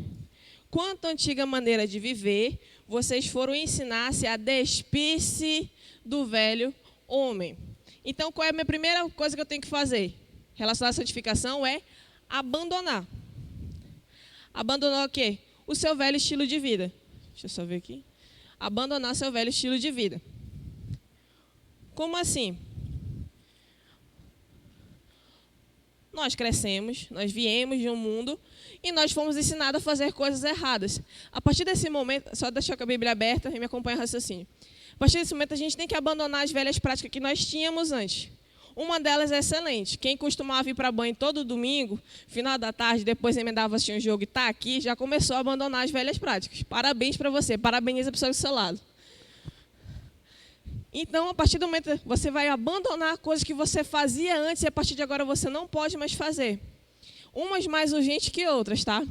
[SPEAKER 3] Quanto à antiga maneira de viver, vocês foram ensinar-se a despir-se do velho homem. Então, qual é a minha primeira coisa que eu tenho que fazer? Relacionada à santificação é abandonar. Abandonar o quê? O seu velho estilo de vida. Deixa eu só ver aqui. Abandonar seu velho estilo de vida. Como assim? Nós crescemos, nós viemos de um mundo e nós fomos ensinados a fazer coisas erradas. A partir desse momento, só deixar com a Bíblia aberta e me acompanhar o raciocínio. A partir desse momento, a gente tem que abandonar as velhas práticas que nós tínhamos antes. Uma delas é excelente. Quem costumava ir para banho todo domingo, final da tarde, depois emendava assistir um jogo e está aqui, já começou a abandonar as velhas práticas. Parabéns para você, parabeniza a pessoa do seu lado. Então, a partir do momento, você vai abandonar coisas que você fazia antes e a partir de agora você não pode mais fazer. Umas mais urgentes que outras, tá?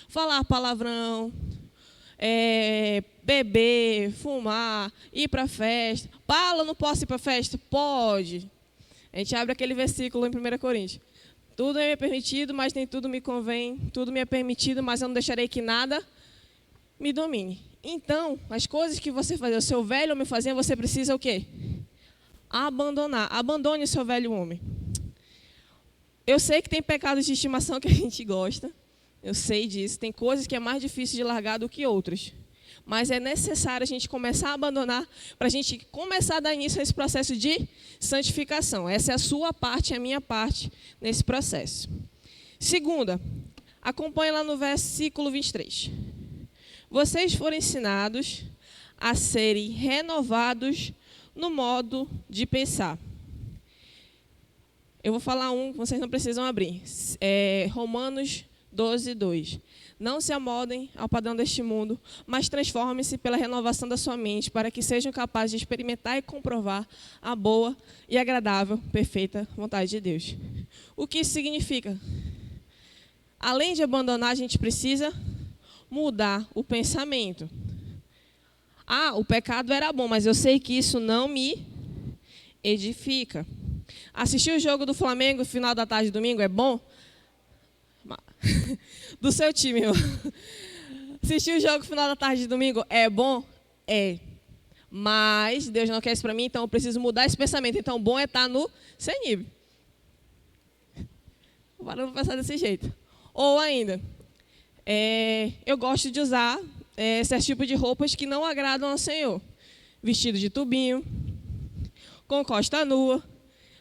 [SPEAKER 3] Falar palavrão, beber, fumar, ir para festa. Paulo, não posso ir para festa? Pode. A gente abre aquele versículo em 1 Coríntios. Tudo é permitido, mas nem tudo me convém. Tudo me é permitido, mas eu não deixarei que nada me domine. Então, as coisas que você fazia, o seu velho homem fazia, você precisa o quê? Abandonar. Abandone o seu velho homem. Eu sei que tem pecados de estimação que a gente gosta. Eu sei disso. Tem coisas que é mais difícil de largar do que outras. Mas é necessário a gente começar a abandonar para a gente começar a dar início a esse processo de santificação. Essa é a sua parte, a minha parte nesse processo. Segunda, acompanhe lá no versículo 23. Vocês foram ensinados a serem renovados no modo de pensar. Eu vou falar vocês não precisam abrir. Romanos 12:2. Não se amoldem ao padrão deste mundo, mas transformem-se pela renovação da sua mente, para que sejam capazes de experimentar e comprovar a boa e agradável, perfeita vontade de Deus. O que isso significa? Além de abandonar, a gente precisa mudar o pensamento. Ah, o pecado era bom, mas eu sei que isso não me edifica. Assistir o jogo do Flamengo no final da tarde, domingo, é bom? Do seu time, irmão. Assistir o jogo no final da tarde de domingo é bom? É. Mas Deus não quer isso para mim, então eu preciso mudar esse pensamento. Então, bom é estar no CENIB. Agora eu vou pensar desse jeito. Ou ainda, eu gosto de usar esse tipo de roupas que não agradam ao Senhor. Vestido de tubinho, com costa nua.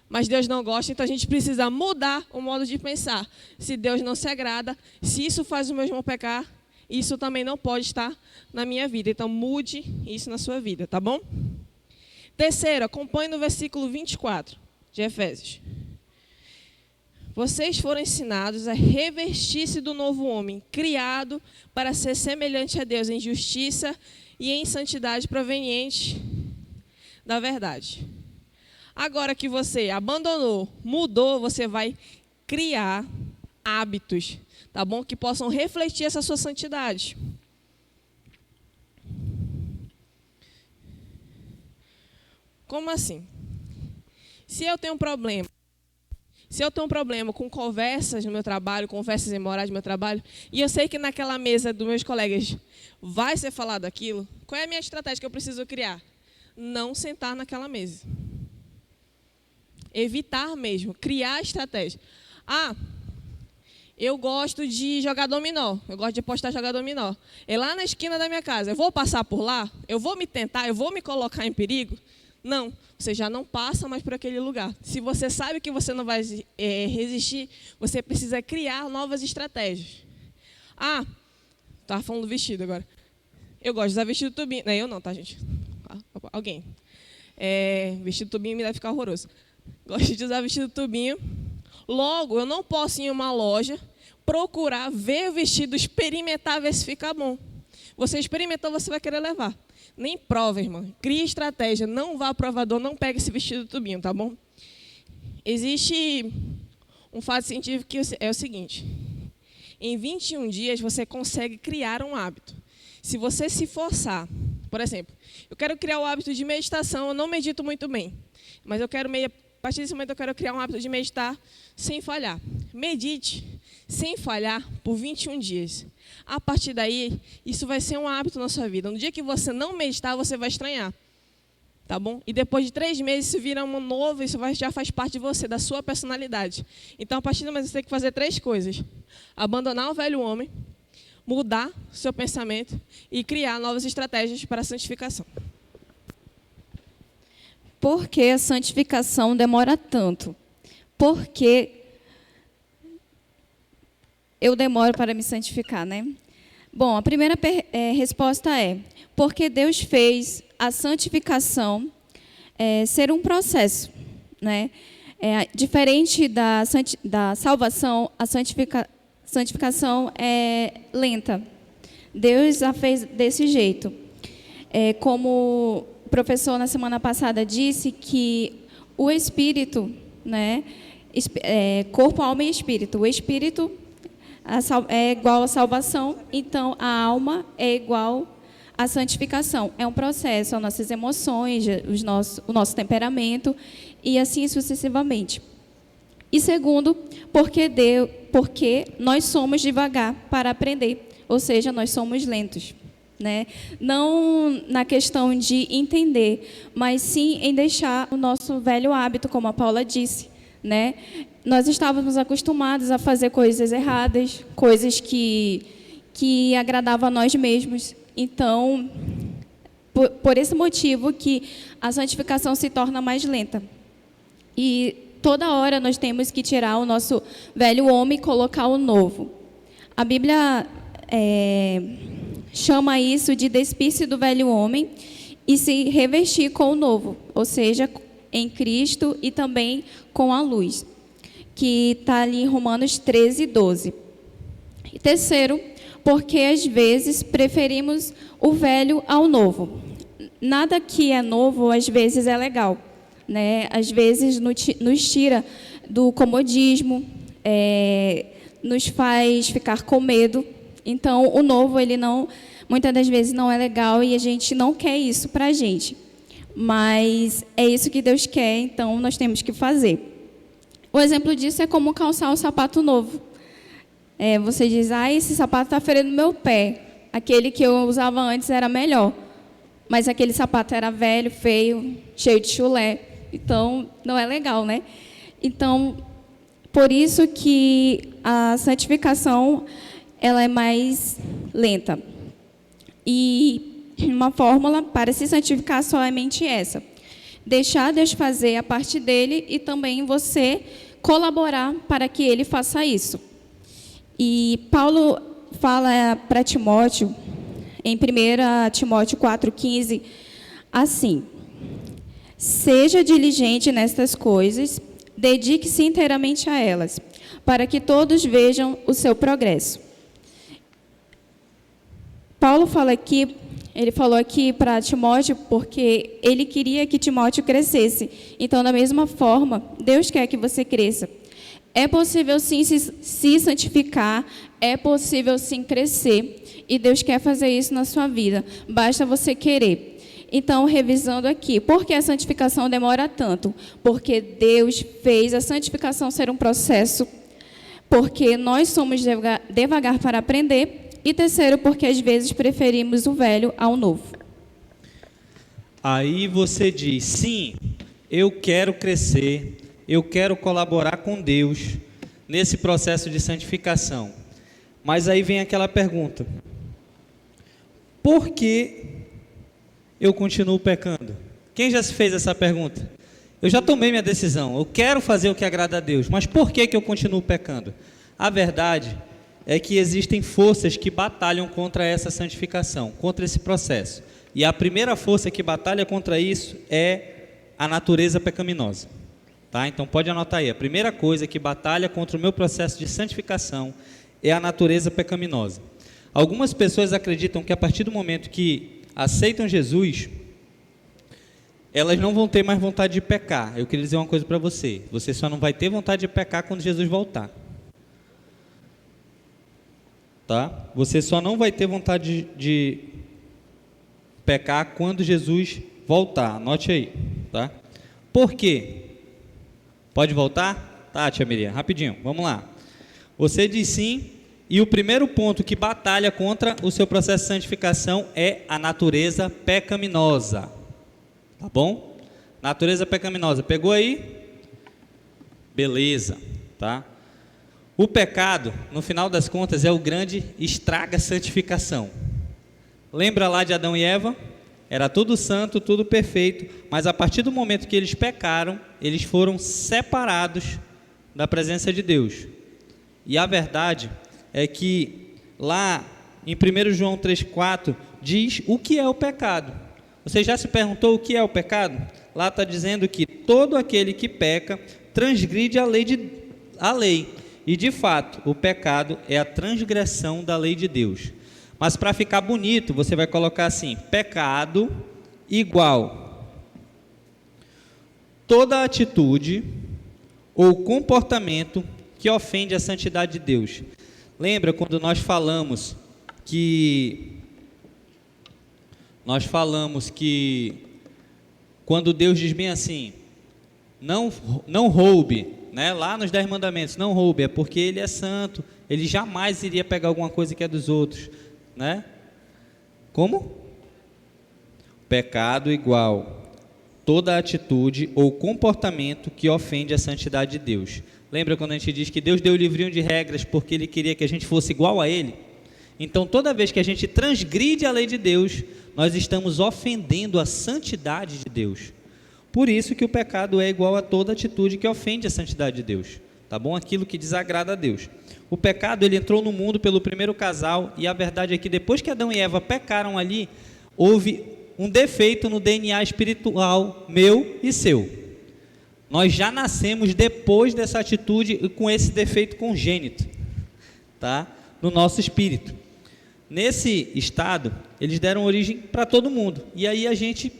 [SPEAKER 3] Mas Deus não gosta, então a gente precisa mudar o modo de pensar. Se Deus não se agrada, se isso faz o meu irmão pecar, isso também não pode estar na minha vida. Então mude isso na sua vida, tá bom? Terceiro, acompanhe no versículo 24 de Efésios. Vocês foram ensinados a revestir-se do novo homem, criado para ser semelhante a Deus em justiça e em santidade proveniente da verdade. Agora que você abandonou, mudou, você vai criar hábitos, tá bom? Que possam refletir essa sua santidade. Como assim? Se eu tenho um problema com conversas no meu trabalho, conversas imorais no meu trabalho, e eu sei que naquela mesa dos meus colegas vai ser falado aquilo, qual é a minha estratégia que eu preciso criar? Não sentar naquela mesa. Evitar mesmo, criar estratégia. Ah, eu gosto de jogar dominó, eu gosto de apostar jogar dominó. É lá na esquina da minha casa, eu vou passar por lá? Eu vou me tentar, eu vou me colocar em perigo? Não, você já não passa mais por aquele lugar. Se você sabe que você não vai resistir, você precisa criar novas estratégias. Ah, estava falando do vestido agora. Eu gosto de usar vestido tubinho. Não, eu não, tá, gente? Alguém. Vestido tubinho me deve ficar horroroso. Gosto de usar vestido tubinho. Logo, eu não posso ir em uma loja, procurar, ver o vestido, experimentar, ver se fica bom. Você experimentou, você vai querer levar. Nem prova, irmão. Crie estratégia. Não vá ao provador, não pegue esse vestido tubinho, tá bom? Existe um fato científico que é o seguinte. Em 21 dias, você consegue criar um hábito. Se você se forçar, por exemplo, eu quero criar o hábito de meditação, eu não medito muito bem, mas a partir desse momento eu quero criar um hábito de meditar sem falhar. Medite sem falhar por 21 dias. A partir daí, isso vai ser um hábito na sua vida. No dia que você não meditar, você vai estranhar. Tá bom? E depois de 3 meses, isso vira um novo, isso já faz parte de você, da sua personalidade. Então, a partir do momento, você tem que fazer 3 coisas. Abandonar o velho homem, mudar o seu pensamento e criar novas estratégias para a santificação.
[SPEAKER 2] Por que a santificação demora tanto? Por que eu demoro para me santificar, né? Bom, a primeira resposta é porque Deus fez a santificação ser um processo, né? Diferente da salvação, a santificação é lenta. Deus a fez desse jeito. Como o professor na semana passada disse que o espírito, né, corpo, alma e espírito. O espírito é igual à salvação, então a alma é igual à santificação. É um processo, as nossas emoções, o nosso temperamento e assim sucessivamente. E segundo, porque nós somos devagar para aprender, ou seja, nós somos lentos. Né? Não na questão de entender, mas sim em deixar o nosso velho hábito, como a Paula disse. Né? Nós estávamos acostumados a fazer coisas erradas, coisas que agradavam a nós mesmos. Então, por esse motivo que a santificação se torna mais lenta. E toda hora nós temos que tirar o nosso velho homem e colocar o novo. A Bíblia chama isso de despir-se do velho homem e se revestir com o novo, ou seja, em Cristo e também com a luz, que está ali em Romanos 13:12. E terceiro, porque às vezes preferimos o velho ao novo. Nada que é novo, às vezes, é legal, né? Às vezes nos tira do comodismo, nos faz ficar com medo. Então, o novo, ele não, muitas das vezes, não é legal e a gente não quer isso para a gente. Mas é isso que Deus quer, então nós temos que fazer. O exemplo disso é como calçar um sapato novo. Você diz, esse sapato está ferindo meu pé. Aquele que eu usava antes era melhor. Mas aquele sapato era velho, feio, cheio de chulé. Então, não é legal, né? Então, por isso que a santificação ela é mais lenta. E uma fórmula para se santificar somente essa. Deixar Deus fazer a parte dele e também você colaborar para que ele faça isso. E Paulo fala para Timóteo, em 1 Timóteo 4,15, assim: seja diligente nestas coisas, dedique-se inteiramente a elas, para que todos vejam o seu progresso. Paulo ele falou aqui para Timóteo porque ele queria que Timóteo crescesse. Então, da mesma forma, Deus quer que você cresça. É possível sim se santificar, é possível sim crescer, e Deus quer fazer isso na sua vida, basta você querer. Então, revisando aqui, por que a santificação demora tanto? Porque Deus fez a santificação ser um processo, porque nós somos devagar para aprender, e terceiro, porque às vezes preferimos o velho ao novo.
[SPEAKER 1] Aí você diz, sim, eu quero crescer, eu quero colaborar com Deus nesse processo de santificação. Mas aí vem aquela pergunta: por que eu continuo pecando? Quem já se fez essa pergunta? Eu já tomei minha decisão, eu quero fazer o que agrada a Deus, mas por que eu continuo pecando? A verdade é que existem forças que batalham contra essa santificação, contra esse processo. E a primeira força que batalha contra isso é a natureza pecaminosa. Tá? Então pode anotar aí, a primeira coisa que batalha contra o meu processo de santificação é a natureza pecaminosa. Algumas pessoas acreditam que a partir do momento que aceitam Jesus, elas não vão ter mais vontade de pecar. Eu queria dizer uma coisa para você: você só não vai ter vontade de pecar quando Jesus voltar. Tá? Você só não vai ter vontade de pecar quando Jesus voltar. Anote aí. Tá? Por quê? Pode voltar? Tá, tia Miriam, rapidinho, vamos lá. Você diz sim, e o primeiro ponto que batalha contra o seu processo de santificação é a natureza pecaminosa. Tá bom? Natureza pecaminosa. Pegou aí? Beleza. Tá? O pecado, no final das contas, é o grande estraga-santificação. Lembra lá de Adão e Eva? Era tudo santo, tudo perfeito, mas a partir do momento que eles pecaram, eles foram separados da presença de Deus. E a verdade é que lá em 1 João 3,4 diz o que é o pecado. Você já se perguntou o que é o pecado? Lá está dizendo que todo aquele que peca transgride a lei. E de fato, o pecado é a transgressão da lei de Deus. Mas para ficar bonito, você vai colocar assim: pecado igual toda atitude ou comportamento que ofende a santidade de Deus. Lembra quando nós falamos que quando Deus diz bem assim, não roube, né? Lá nos 10 mandamentos, não roube, é porque ele é santo, ele jamais iria pegar alguma coisa que é dos outros, né? Como? Pecado igual toda atitude ou comportamento que ofende a santidade de Deus. Lembra quando a gente diz que Deus deu o livrinho de regras porque Ele queria que a gente fosse igual a Ele? Então, toda vez que a gente transgride a lei de Deus, nós estamos ofendendo a santidade de Deus. Por isso que o pecado é igual a toda atitude que ofende a santidade de Deus. Tá bom? Aquilo que desagrada a Deus. O pecado, ele entrou no mundo pelo primeiro casal, e a verdade é que depois que Adão e Eva pecaram ali, houve um defeito no DNA espiritual meu e seu. Nós já nascemos depois dessa atitude e com esse defeito congênito, tá? no nosso espírito. Nesse estado, eles deram origem para todo mundo. E aí a gente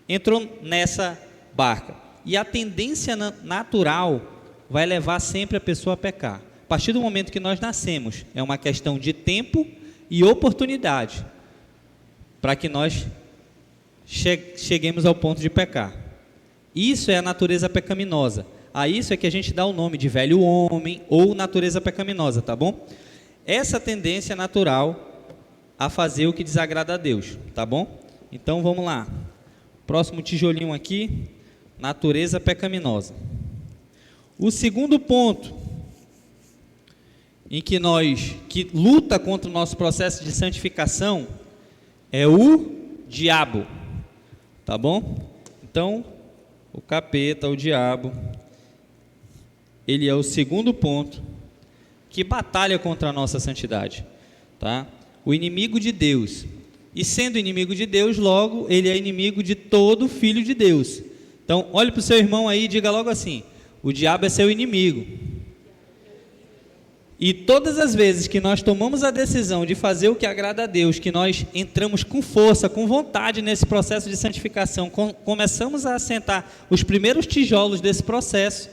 [SPEAKER 1] entrou nessa barca. E a tendência natural vai levar sempre a pessoa a pecar. A partir do momento que nós nascemos, é uma questão de tempo e oportunidade para que nós cheguemos ao ponto de pecar. Isso é a natureza pecaminosa. A isso é que a gente dá o nome de velho homem ou natureza pecaminosa, tá bom? Essa tendência natural a fazer o que desagrada a Deus, tá bom? Então vamos lá. Próximo tijolinho aqui, natureza pecaminosa. O segundo ponto em que luta contra o nosso processo de santificação é o diabo, tá bom? Então, o capeta, o diabo, ele é o segundo ponto que batalha contra a nossa santidade, tá? O inimigo de Deus. E sendo inimigo de Deus, logo, ele é inimigo de todo filho de Deus. Então, olhe para o seu irmão aí e diga logo assim: o diabo é seu inimigo. E todas as vezes que nós tomamos a decisão de fazer o que agrada a Deus, que nós entramos com força, com vontade nesse processo de santificação, começamos a assentar os primeiros tijolos desse processo,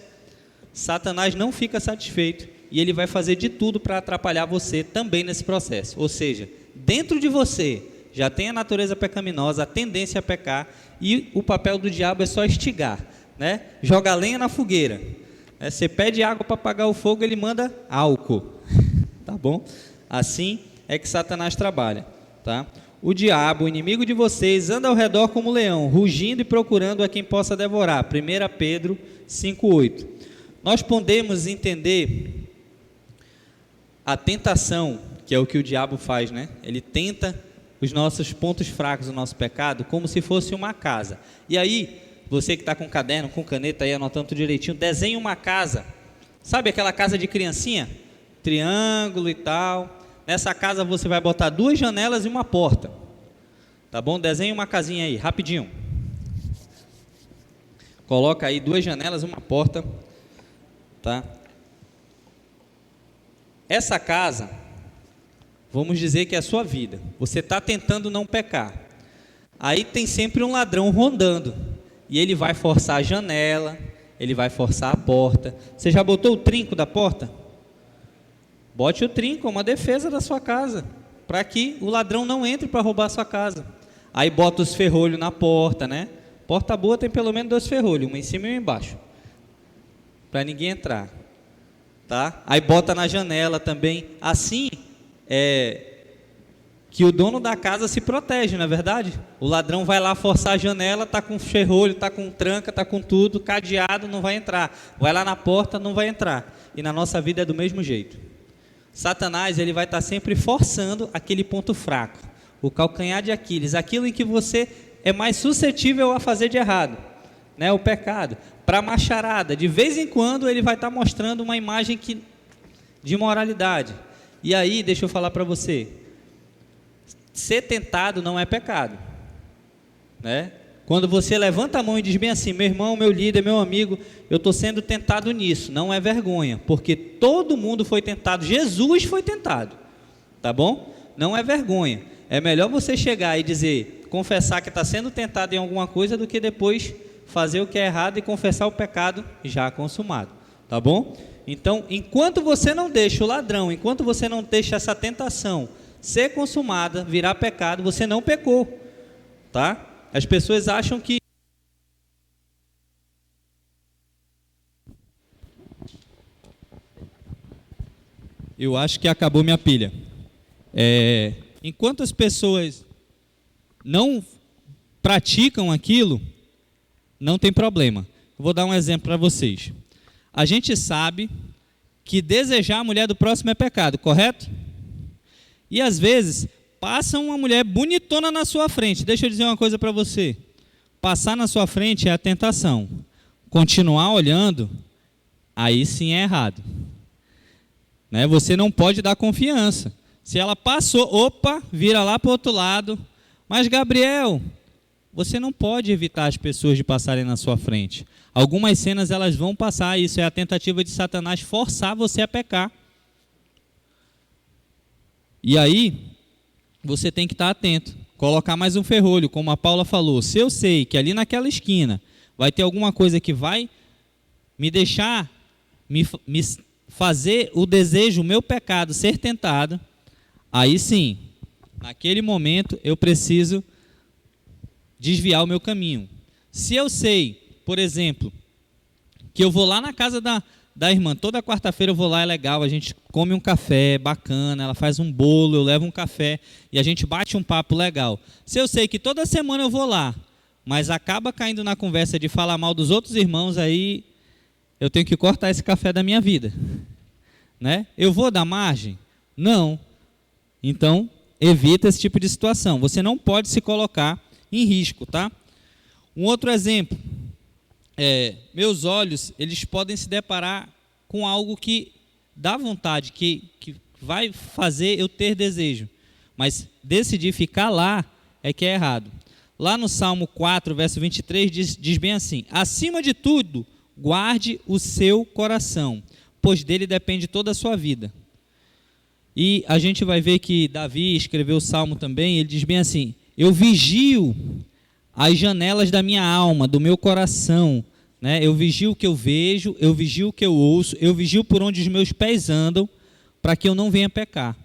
[SPEAKER 1] Satanás não fica satisfeito e ele vai fazer de tudo para atrapalhar você também nesse processo. Ou seja, dentro de você já tem a natureza pecaminosa, a tendência a pecar, e o papel do diabo é só instigar, né? Joga lenha na fogueira. Você pede água para apagar o fogo, ele manda álcool, tá bom? Assim é que Satanás trabalha, tá? O diabo, o inimigo de vocês, anda ao redor como leão, rugindo e procurando a quem possa devorar. 1 Pedro 5,8. Nós podemos entender a tentação, que é o que o diabo faz, né? Ele tenta os nossos pontos fracos do nosso pecado como se fosse uma casa. E aí, você que está com caderno, com caneta aí, anotando tudo direitinho, desenhe uma casa. Sabe aquela casa de criancinha? Triângulo e tal. Nessa casa você vai botar 2 janelas e uma porta. Tá bom? Desenhe uma casinha aí, rapidinho. Coloca aí 2 janelas e uma porta. Tá? Essa casa, vamos dizer que é a sua vida. Você está tentando não pecar. Aí tem sempre um ladrão rondando. E ele vai forçar a janela, ele vai forçar a porta. Você já botou o trinco da porta? Bote o trinco, uma defesa da sua casa, para que o ladrão não entre para roubar a sua casa. Aí bota os ferrolhos na porta, né? Porta boa tem pelo menos 2 ferrolhos, um em cima e um embaixo, para ninguém entrar, tá? Aí bota na janela também. Assim que o dono da casa se protege, não é verdade? O ladrão vai lá forçar a janela, está com ferrolho, está com tranca, está com tudo, cadeado, não vai entrar. Vai lá na porta, não vai entrar. E na nossa vida é do mesmo jeito. Satanás, ele vai estar sempre forçando aquele ponto fraco, o calcanhar de Aquiles, aquilo em que você é mais suscetível a fazer de errado, né? O pecado. Para a macharada, de vez em quando ele vai estar mostrando uma imagem de moralidade. E aí, deixa eu falar para você, ser tentado não é pecado, né? Quando você levanta a mão e diz bem assim: meu irmão, meu líder, meu amigo, eu estou sendo tentado nisso, não é vergonha, porque todo mundo foi tentado, Jesus foi tentado, tá bom? Não é vergonha. É melhor você chegar e dizer, confessar que está sendo tentado em alguma coisa, do que depois fazer o que é errado e confessar o pecado já consumado, tá bom? Então, enquanto você não deixa o ladrão, enquanto você não deixa essa tentação ser consumada, virar pecado, você não pecou, tá? As pessoas acham que eu acho que acabou minha pilha. Enquanto as pessoas não praticam aquilo, não tem problema. Vou dar um exemplo para vocês. A gente sabe que desejar a mulher do próximo é pecado, correto? E às vezes passa uma mulher bonitona na sua frente. Deixa eu dizer uma coisa para você. Passar na sua frente é a tentação. Continuar olhando, aí sim é errado, né? Você não pode dar confiança. Se ela passou, opa, vira lá para o outro lado. Mas Gabriel, você não pode evitar as pessoas de passarem na sua frente. Algumas cenas elas vão passar. Isso é a tentativa de Satanás forçar você a pecar. E aí, você tem que estar atento. Colocar mais um ferrolho, como a Paula falou. Se eu sei que ali naquela esquina vai ter alguma coisa que vai me deixar, me fazer o desejo, o meu pecado ser tentado, aí sim, naquele momento eu preciso desviar o meu caminho. Se eu sei, por exemplo, que eu vou lá na casa da irmã, toda quarta-feira eu vou lá, é legal, a gente come um café bacana, ela faz um bolo, eu levo um café e a gente bate um papo legal. Se eu sei que toda semana eu vou lá, mas acaba caindo na conversa de falar mal dos outros irmãos, aí eu tenho que cortar esse café da minha vida, né? Eu vou dar margem? Não. Então, evita esse tipo de situação. Você não pode se colocar em risco, tá? Um outro exemplo, meus olhos, eles podem se deparar com algo que dá vontade, que vai fazer eu ter desejo, mas decidir ficar lá é que é errado. Lá no Salmo 4, verso 23, diz bem assim: acima de tudo, guarde o seu coração, pois dele depende toda a sua vida. E a gente vai ver que Davi escreveu o Salmo também, ele diz bem assim: eu vigio as janelas da minha alma, do meu coração, né? Eu vigio o que eu vejo, eu vigio o que eu ouço, eu vigio por onde os meus pés andam, para que eu não venha pecar.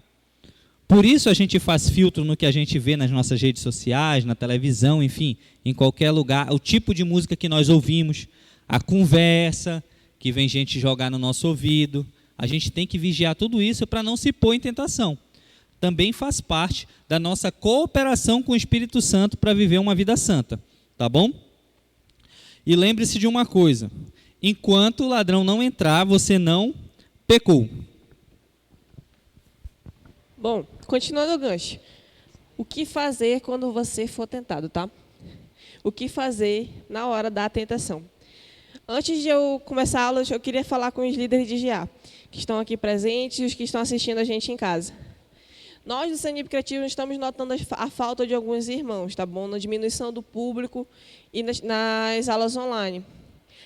[SPEAKER 1] Por isso a gente faz filtro no que a gente vê nas nossas redes sociais, na televisão, enfim, em qualquer lugar, o tipo de música que nós ouvimos, a conversa que vem gente jogar no nosso ouvido. A gente tem que vigiar tudo isso para não se pôr em tentação. Também faz parte da nossa cooperação com o Espírito Santo para viver uma vida santa, tá bom? E lembre-se de uma coisa: enquanto o ladrão não entrar, você não pecou.
[SPEAKER 3] Bom, continuando o gancho. O que fazer quando você for tentado, tá? O que fazer na hora da tentação? Antes de eu começar a aula, eu queria falar com os líderes de GA, que estão aqui presentes e os que estão assistindo a gente em casa. Nós, do CNIP Criativo, estamos notando a falta de alguns irmãos, tá bom? Na diminuição do público e nas aulas online.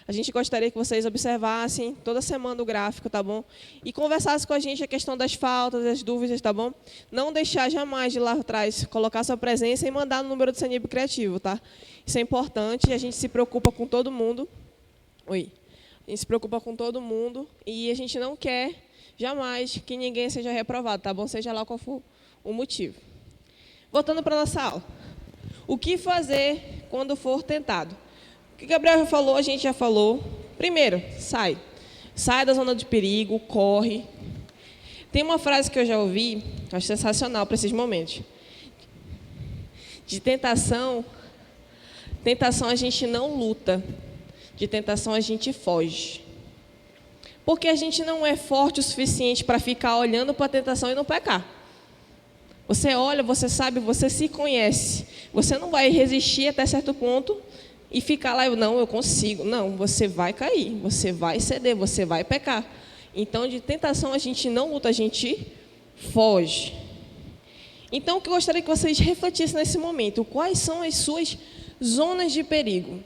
[SPEAKER 3] A gente gostaria que vocês observassem toda semana o gráfico, tá bom? E conversassem com a gente a questão das faltas, das dúvidas, tá bom? Não deixar jamais de lá atrás, colocar sua presença e mandar no número do CNIP Criativo, tá? Isso é importante, a gente se preocupa com todo mundo. A gente se preocupa com todo mundo e a gente não quer jamais que ninguém seja reprovado, tá bom? Seja lá qual for o motivo. Voltando para a nossa aula. O que fazer quando for tentado? O que Gabriel já falou, a gente já falou. Primeiro, sai. Sai da zona de perigo, corre. Tem uma frase que eu já ouvi, acho sensacional para esses momentos. De tentação a gente não luta. De tentação a gente foge. Porque a gente não é forte o suficiente para ficar olhando para a tentação e não pecar. Você olha, você sabe, você se conhece. Você não vai resistir até certo ponto e ficar lá, não, eu consigo. Não, você vai cair, você vai ceder, você vai pecar. Então, de tentação a gente não luta, a gente foge. Então, o que eu gostaria que vocês refletissem nesse momento, quais são as suas zonas de perigo?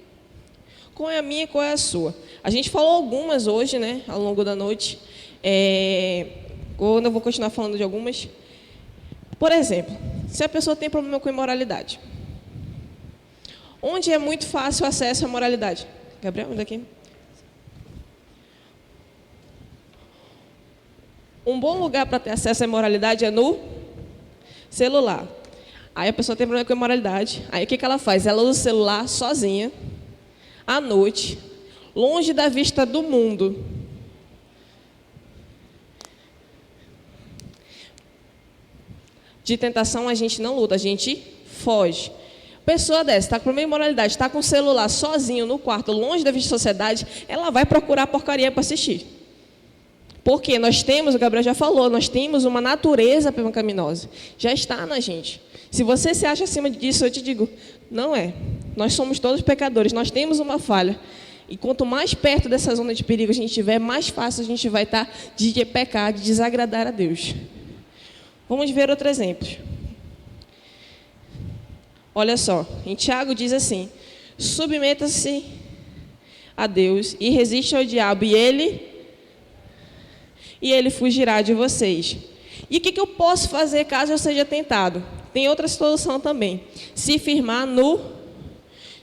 [SPEAKER 3] Qual é a minha e qual é a sua? A gente falou algumas hoje, né, ao longo da noite. Eu vou continuar falando de algumas. Por exemplo, se a pessoa tem problema com imoralidade. Onde é muito fácil o acesso à moralidade? Gabriel, vem daqui. Um bom lugar para ter acesso à imoralidade é no celular. Aí a pessoa tem problema com imoralidade. Aí o que ela faz? Ela usa o celular sozinha, à noite, longe da vista do mundo. De tentação a gente não luta, a gente foge. Pessoa dessa, está com problema de imoralidade, está com o celular sozinho no quarto, longe da vista da sociedade, ela vai procurar porcaria para assistir. Porque nós temos, o Gabriel já falou, nós temos uma natureza pecaminosa. Já está na gente. Se você se acha acima disso, eu te digo, não é. Nós somos todos pecadores, nós temos uma falha. E quanto mais perto dessa zona de perigo a gente estiver, mais fácil a gente vai estar de pecar, de desagradar a Deus. Vamos ver outro exemplo. Olha só, em Tiago diz assim: submeta-se a Deus e resiste ao diabo, e ele fugirá de vocês. E o que eu posso fazer caso eu seja tentado? Tem outra solução também. Se firmar no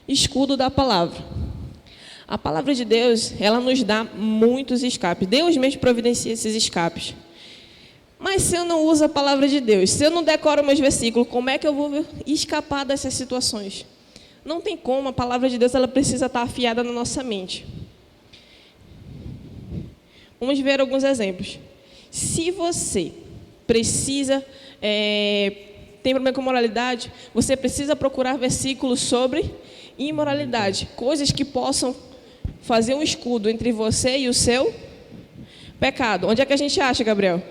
[SPEAKER 3] escudo da palavra. A palavra de Deus, ela nos dá muitos escapes. Deus mesmo providencia esses escapes. Mas se eu não uso a palavra de Deus, se eu não decoro meus versículos, como é que eu vou escapar dessas situações? Não tem como, a palavra de Deus ela precisa estar afiada na nossa mente. Vamos ver alguns exemplos. Se você precisa, tem problema com moralidade, você precisa procurar versículos sobre imoralidade, coisas que possam fazer um escudo entre você e o seu pecado. Onde é que a gente acha, Gabriel?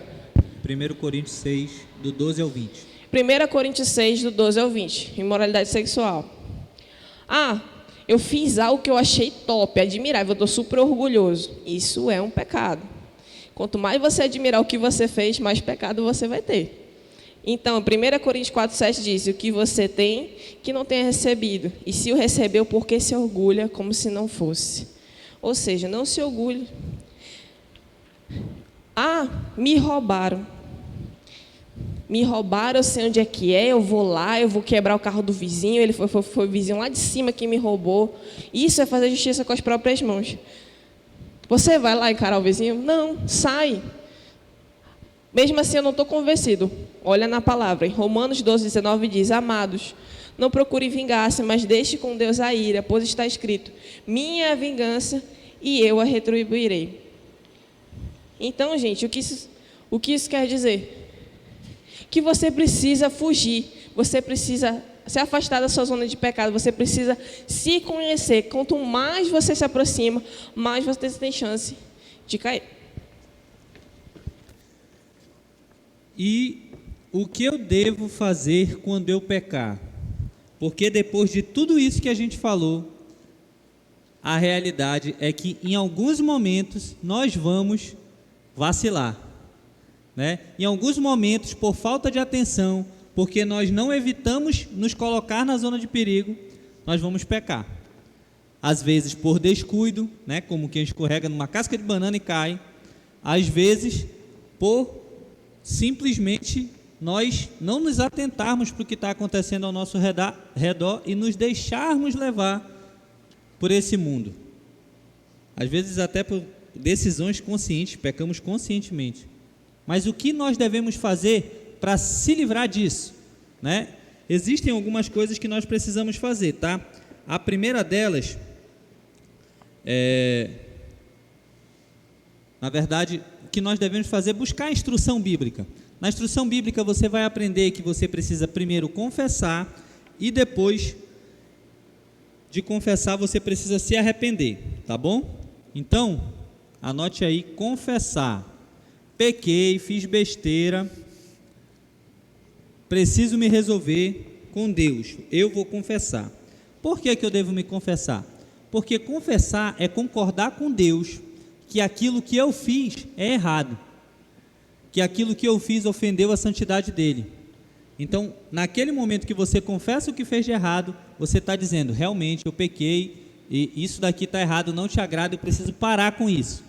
[SPEAKER 1] 1 Coríntios 6, do 12 ao 20.
[SPEAKER 3] 1 Coríntios 6, do 12 ao 20, imoralidade sexual. Eu fiz algo que eu achei top, admirável, eu estou super orgulhoso. Isso é um pecado. Quanto mais você admirar o que você fez, mais pecado você vai ter. Então, 1 Coríntios 4, 7 diz, o que você tem, que não tenha recebido. E se o recebeu, por que se orgulha como se não fosse? Ou seja, não se orgulhe. Me roubaram. Me roubaram, eu sei onde é que é, eu vou lá, eu vou quebrar o carro do vizinho, ele foi o vizinho lá de cima que me roubou. Isso é fazer justiça com as próprias mãos. Você vai lá encarar o vizinho? Não, sai. Mesmo assim, eu não estou convencido. Olha na palavra, em Romanos 12, 19 diz, amados, não procure vingar-se, mas deixe com Deus a ira, pois está escrito, minha é a vingança e eu a retribuirei. Então, gente, o que isso quer dizer? Que você precisa fugir, você precisa se afastar da sua zona de pecado, você precisa se conhecer. Quanto mais você se aproxima, mais você tem chance de cair.
[SPEAKER 1] E o que eu devo fazer quando eu pecar? Porque depois de tudo isso que a gente falou, a realidade é que em alguns momentos nós vamos vacilar, né? Em alguns momentos, por falta de atenção, porque nós não evitamos nos colocar na zona de perigo, nós vamos pecar. Às vezes por descuido, né? Como quem escorrega numa casca de banana e cai. Às vezes por simplesmente nós não nos atentarmos para o que está acontecendo ao nosso redor e nos deixarmos levar por esse mundo. Às vezes até por decisões conscientes, pecamos conscientemente. Mas o que nós devemos fazer para se livrar disso, né? Existem algumas coisas que nós precisamos fazer, tá? A primeira delas na verdade, o que nós devemos fazer é buscar a instrução bíblica. Na instrução bíblica você vai aprender que você precisa primeiro confessar e depois de confessar você precisa se arrepender, tá bom? Então, anote aí, confessar. Pequei, fiz besteira, preciso me resolver com Deus, eu vou confessar. Por que eu devo me confessar? Porque confessar é concordar com Deus que aquilo que eu fiz é errado, que aquilo que eu fiz ofendeu a santidade dele. Então, naquele momento que você confessa o que fez de errado, você está dizendo, realmente eu pequei, e isso daqui está errado, não te agrada, eu preciso parar com isso,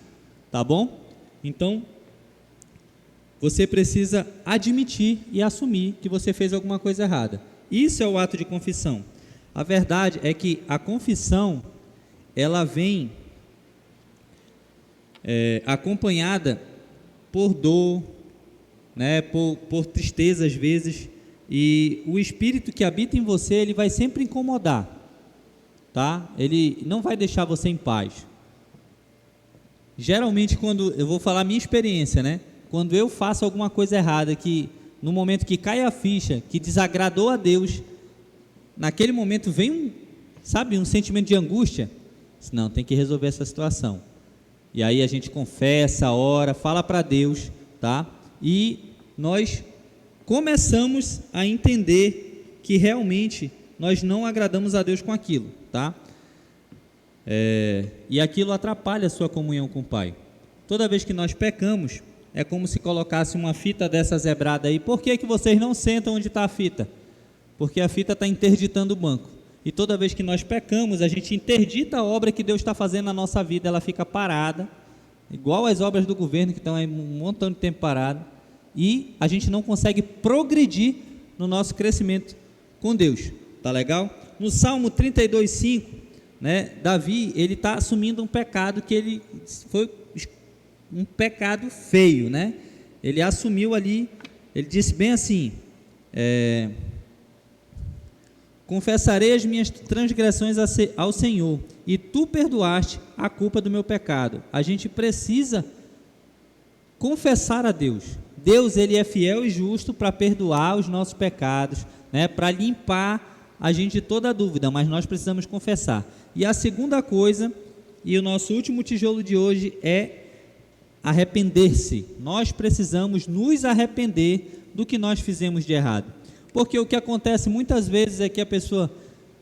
[SPEAKER 1] tá bom? Então, você precisa admitir e assumir que você fez alguma coisa errada. Isso é o ato de confissão. A verdade é que a confissão, ela vem acompanhada por dor, né, por tristeza às vezes, e o espírito que habita em você, ele vai sempre incomodar, tá? Ele não vai deixar você em paz. Geralmente, quando eu vou falar a minha experiência, né? Quando eu faço alguma coisa errada, que no momento que cai a ficha, que desagradou a Deus, naquele momento vem um sentimento de angústia. Não, tem que resolver essa situação. E aí a gente confessa, ora, fala para Deus, tá? E nós começamos a entender que realmente nós não agradamos a Deus com aquilo, tá? E aquilo atrapalha a sua comunhão com o Pai. Toda vez que nós pecamos, é como se colocasse uma fita dessa zebrada aí. Por que vocês não sentam onde está a fita? Porque a fita está interditando o banco. E toda vez que nós pecamos, a gente interdita a obra que Deus está fazendo na nossa vida, ela fica parada, igual as obras do governo que estão aí um montão de tempo parado, e a gente não consegue progredir no nosso crescimento com Deus. Tá legal? No Salmo 32:5, né, Davi, ele está assumindo um pecado que ele foi um pecado feio, né? Ele assumiu ali, ele disse bem assim: confessarei as minhas transgressões ao Senhor, e tu perdoaste a culpa do meu pecado. A gente precisa confessar a Deus. Deus, ele é fiel e justo para perdoar os nossos pecados, né, para limpar a gente de toda dúvida, mas nós precisamos confessar. E a segunda coisa, e o nosso último tijolo de hoje, é arrepender-se. Nós precisamos nos arrepender do que nós fizemos de errado. Porque o que acontece muitas vezes é que a pessoa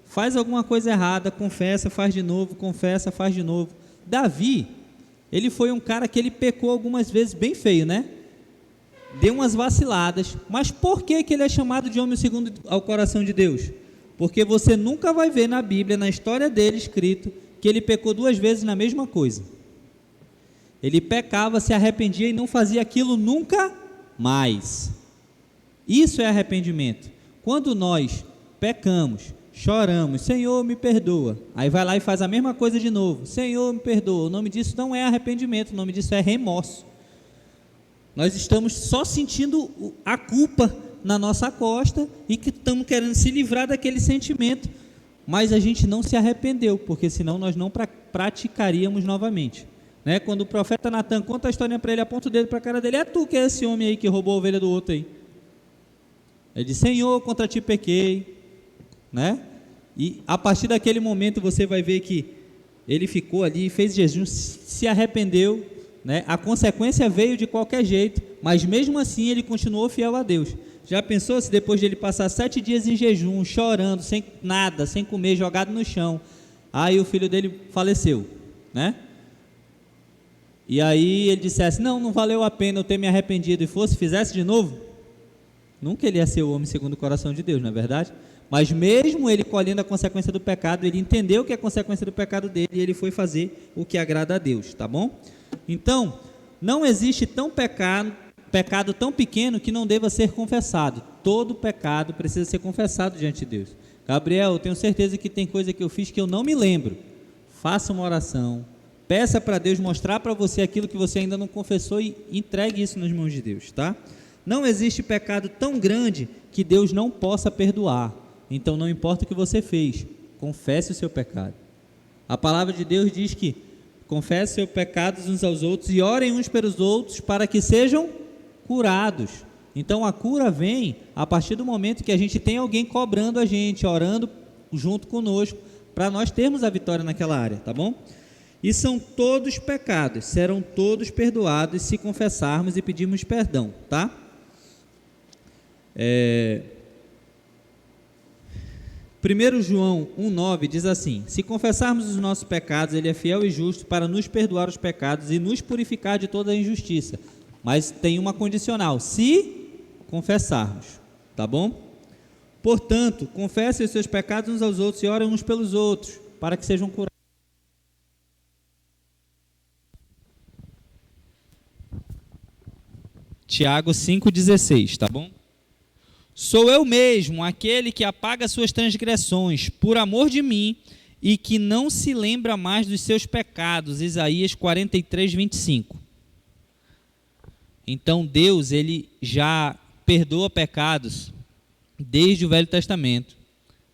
[SPEAKER 1] faz alguma coisa errada, confessa, faz de novo, confessa, faz de novo. Davi, ele foi um cara que ele pecou algumas vezes bem feio, né? Deu umas vaciladas, mas por que ele é chamado de homem segundo ao coração de Deus? Porque você nunca vai ver na Bíblia, na história dele escrito, que ele pecou 2 vezes na mesma coisa. Ele pecava, se arrependia e não fazia aquilo nunca mais. Isso é arrependimento. Quando nós pecamos, choramos, Senhor, me perdoa, aí vai lá e faz a mesma coisa de novo, Senhor, me perdoa, o nome disso não é arrependimento, o nome disso é remorso. Nós estamos só sentindo a culpa na nossa costa e que estamos querendo se livrar daquele sentimento, mas a gente não se arrependeu, porque senão nós não praticaríamos novamente, né? Quando o profeta Natan conta a história para ele, aponta o dedo para a cara dele: é tu que é esse homem aí que roubou a ovelha do outro aí? Ele diz: Senhor, contra ti pequei, né? E a partir daquele momento você vai ver que ele ficou ali, fez jejum, se arrependeu, né? A consequência veio de qualquer jeito, mas mesmo assim ele continuou fiel a Deus. Já pensou se depois de ele passar 7 dias em jejum, chorando, sem nada, sem comer, jogado no chão, aí o filho dele faleceu, né? E aí ele dissesse: não valeu a pena eu ter me arrependido, e fizesse de novo, nunca ele ia ser o homem segundo o coração de Deus, não é verdade? Mas mesmo ele colhendo a consequência do pecado, ele entendeu que é a consequência do pecado dele, e ele foi fazer o que agrada a Deus, tá bom? Então, não existe pecado tão pequeno que não deva ser confessado. Todo pecado precisa ser confessado diante de Deus. Gabriel, eu tenho certeza que tem coisa que eu fiz que eu não me lembro. Faça uma oração, peça para Deus mostrar para você aquilo que você ainda não confessou e entregue isso nas mãos de Deus, tá? Não existe pecado tão grande que Deus não possa perdoar. Então não importa o que você fez, confesse o seu pecado. A palavra de Deus diz que confesse seus pecados uns aos outros e orem uns pelos outros para que sejam curados. Então a cura vem a partir do momento que a gente tem alguém cobrando a gente, orando junto conosco, para nós termos a vitória naquela área, tá bom? E são todos pecados, serão todos perdoados se confessarmos e pedirmos perdão, tá? 1 João 1,9 diz assim: se confessarmos os nossos pecados, Ele é fiel e justo para nos perdoar os pecados e nos purificar de toda a injustiça. Mas tem uma condicional: se confessarmos, tá bom? Portanto, confessem os seus pecados uns aos outros e orem uns pelos outros, para que sejam curados. Tiago 5,16, tá bom? Sou eu mesmo, aquele que apaga suas transgressões, por amor de mim, e que não se lembra mais dos seus pecados. Isaías 43:25. Então Deus, Ele já perdoa pecados desde o Velho Testamento,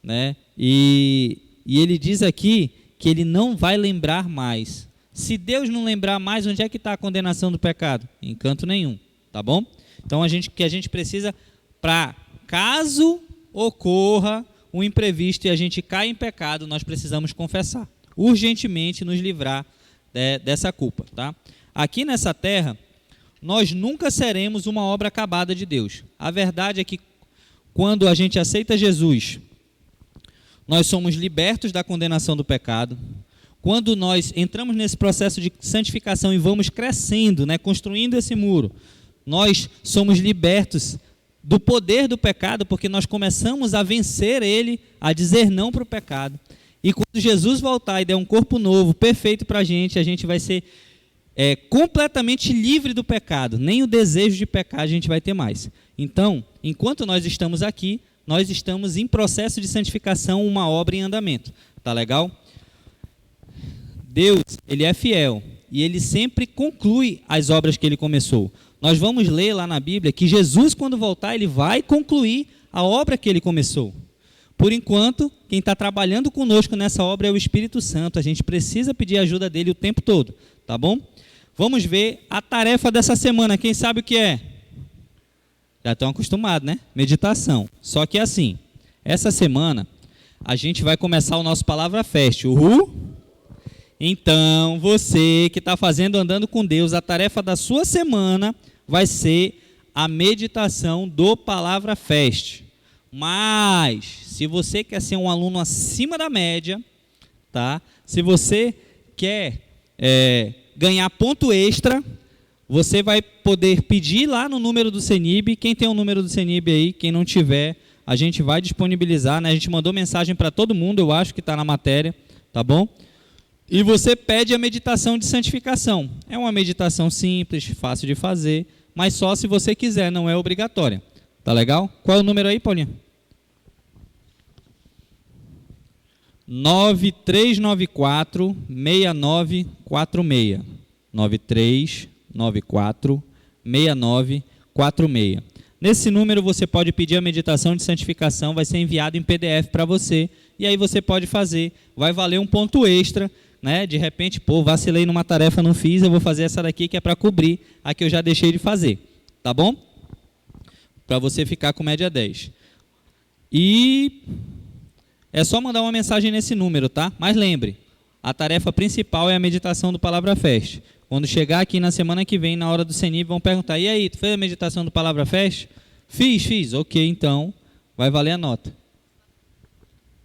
[SPEAKER 1] né? E Ele diz aqui que Ele não vai lembrar mais. Se Deus não lembrar mais, onde é que está a condenação do pecado? Em canto nenhum, tá bom? Então que a gente precisa, para caso ocorra um imprevisto e a gente caia em pecado, nós precisamos confessar, urgentemente nos livrar dessa culpa, tá? Aqui nessa terra, nós nunca seremos uma obra acabada de Deus. A verdade é que quando a gente aceita Jesus, nós somos libertos da condenação do pecado. Quando nós entramos nesse processo de santificação e vamos crescendo, né, construindo esse muro, nós somos libertos do poder do pecado, porque nós começamos a vencer ele, a dizer não para o pecado. E quando Jesus voltar e der um corpo novo, perfeito para a gente vai ser completamente livre do pecado, nem o desejo de pecar a gente vai ter mais. Então, enquanto nós estamos aqui, nós estamos em processo de santificação, uma obra em andamento. Tá legal? Deus, ele é fiel e ele sempre conclui as obras que ele começou. Nós vamos ler lá na Bíblia que Jesus, quando voltar, ele vai concluir a obra que ele começou. Por enquanto, quem está trabalhando conosco nessa obra é o Espírito Santo. A gente precisa pedir a ajuda dele o tempo todo, tá bom? Vamos ver a tarefa dessa semana. Quem sabe o que é? Já estão acostumados, né? Meditação. Só que assim, essa semana a gente vai começar o nosso Palavra Fest. Uhul! Então, você que está fazendo Andando com Deus, a tarefa da sua semana vai ser a meditação do Palavra Fest. Mas, se você quer ser um aluno acima da média, tá? Se você quer ganhar ponto extra, você vai poder pedir lá no número do CENIB. Quem tem o número do CENIB aí, quem não tiver, a gente vai disponibilizar, né? A gente mandou mensagem para todo mundo, eu acho que está na matéria, tá bom? E você pede a meditação de santificação. É uma meditação simples, fácil de fazer, mas só se você quiser, não é obrigatória. Tá legal? Qual é o número aí, Paulinha? 9394-6946. 9394-6946. Nesse número você pode pedir a meditação de santificação, vai ser enviado em PDF para você, e aí você pode fazer, vai valer um ponto extra, né? De repente, vacilei numa tarefa, não fiz, eu vou fazer essa daqui que é para cobrir a que eu já deixei de fazer, tá bom? Para você ficar com média 10. E é só mandar uma mensagem nesse número, tá? Mas lembre, a tarefa principal é a meditação do Palavra Fest. Quando chegar aqui na semana que vem, na hora do CENIB, vão perguntar, e aí, tu fez a meditação do Palavra Fest? Fiz. Ok, então, vai valer a nota.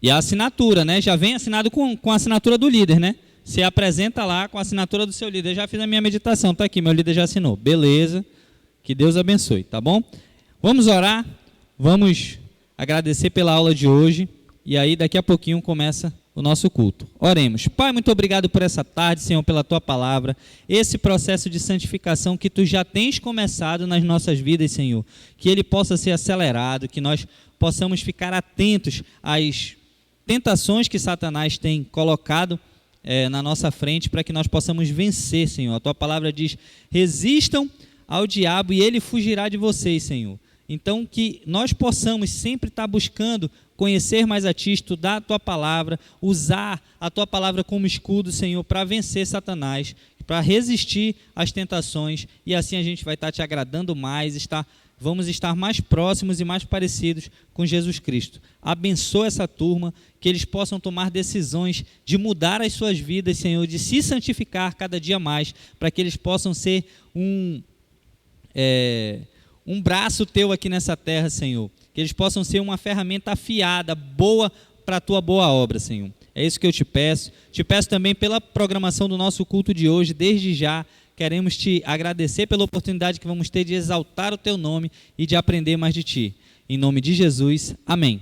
[SPEAKER 1] E a assinatura, né? Já vem assinado com a assinatura do líder, né? Você apresenta lá com a assinatura do seu líder. Eu já fiz a minha meditação, tá aqui, meu líder já assinou. Beleza, que Deus abençoe, tá bom? Vamos orar, vamos agradecer pela aula de hoje, e aí daqui a pouquinho começa o nosso culto. Oremos. Pai, muito obrigado por essa tarde, Senhor, pela Tua palavra, esse processo de santificação que Tu já tens começado nas nossas vidas, Senhor, que ele possa ser acelerado, que nós possamos ficar atentos às tentações que Satanás tem colocado na nossa frente, para que nós possamos vencer, Senhor. A Tua palavra diz, resistam ao diabo e ele fugirá de vocês, Senhor. Então, que nós possamos sempre estar buscando conhecer mais a Ti, estudar a Tua palavra, usar a Tua palavra como escudo, Senhor, para vencer Satanás, para resistir às tentações, e assim a gente vai estar Te agradando mais, vamos estar mais próximos e mais parecidos com Jesus Cristo. Abençoa essa turma, que eles possam tomar decisões de mudar as suas vidas, Senhor, de se santificar cada dia mais, para que eles possam ser um braço Teu aqui nessa terra, Senhor. Que eles possam ser uma ferramenta afiada, boa, para a Tua boa obra, Senhor. É isso que eu Te peço. Te peço também pela programação do nosso culto de hoje. Desde já, queremos Te agradecer pela oportunidade que vamos ter de exaltar o Teu nome e de aprender mais de Ti. Em nome de Jesus, amém.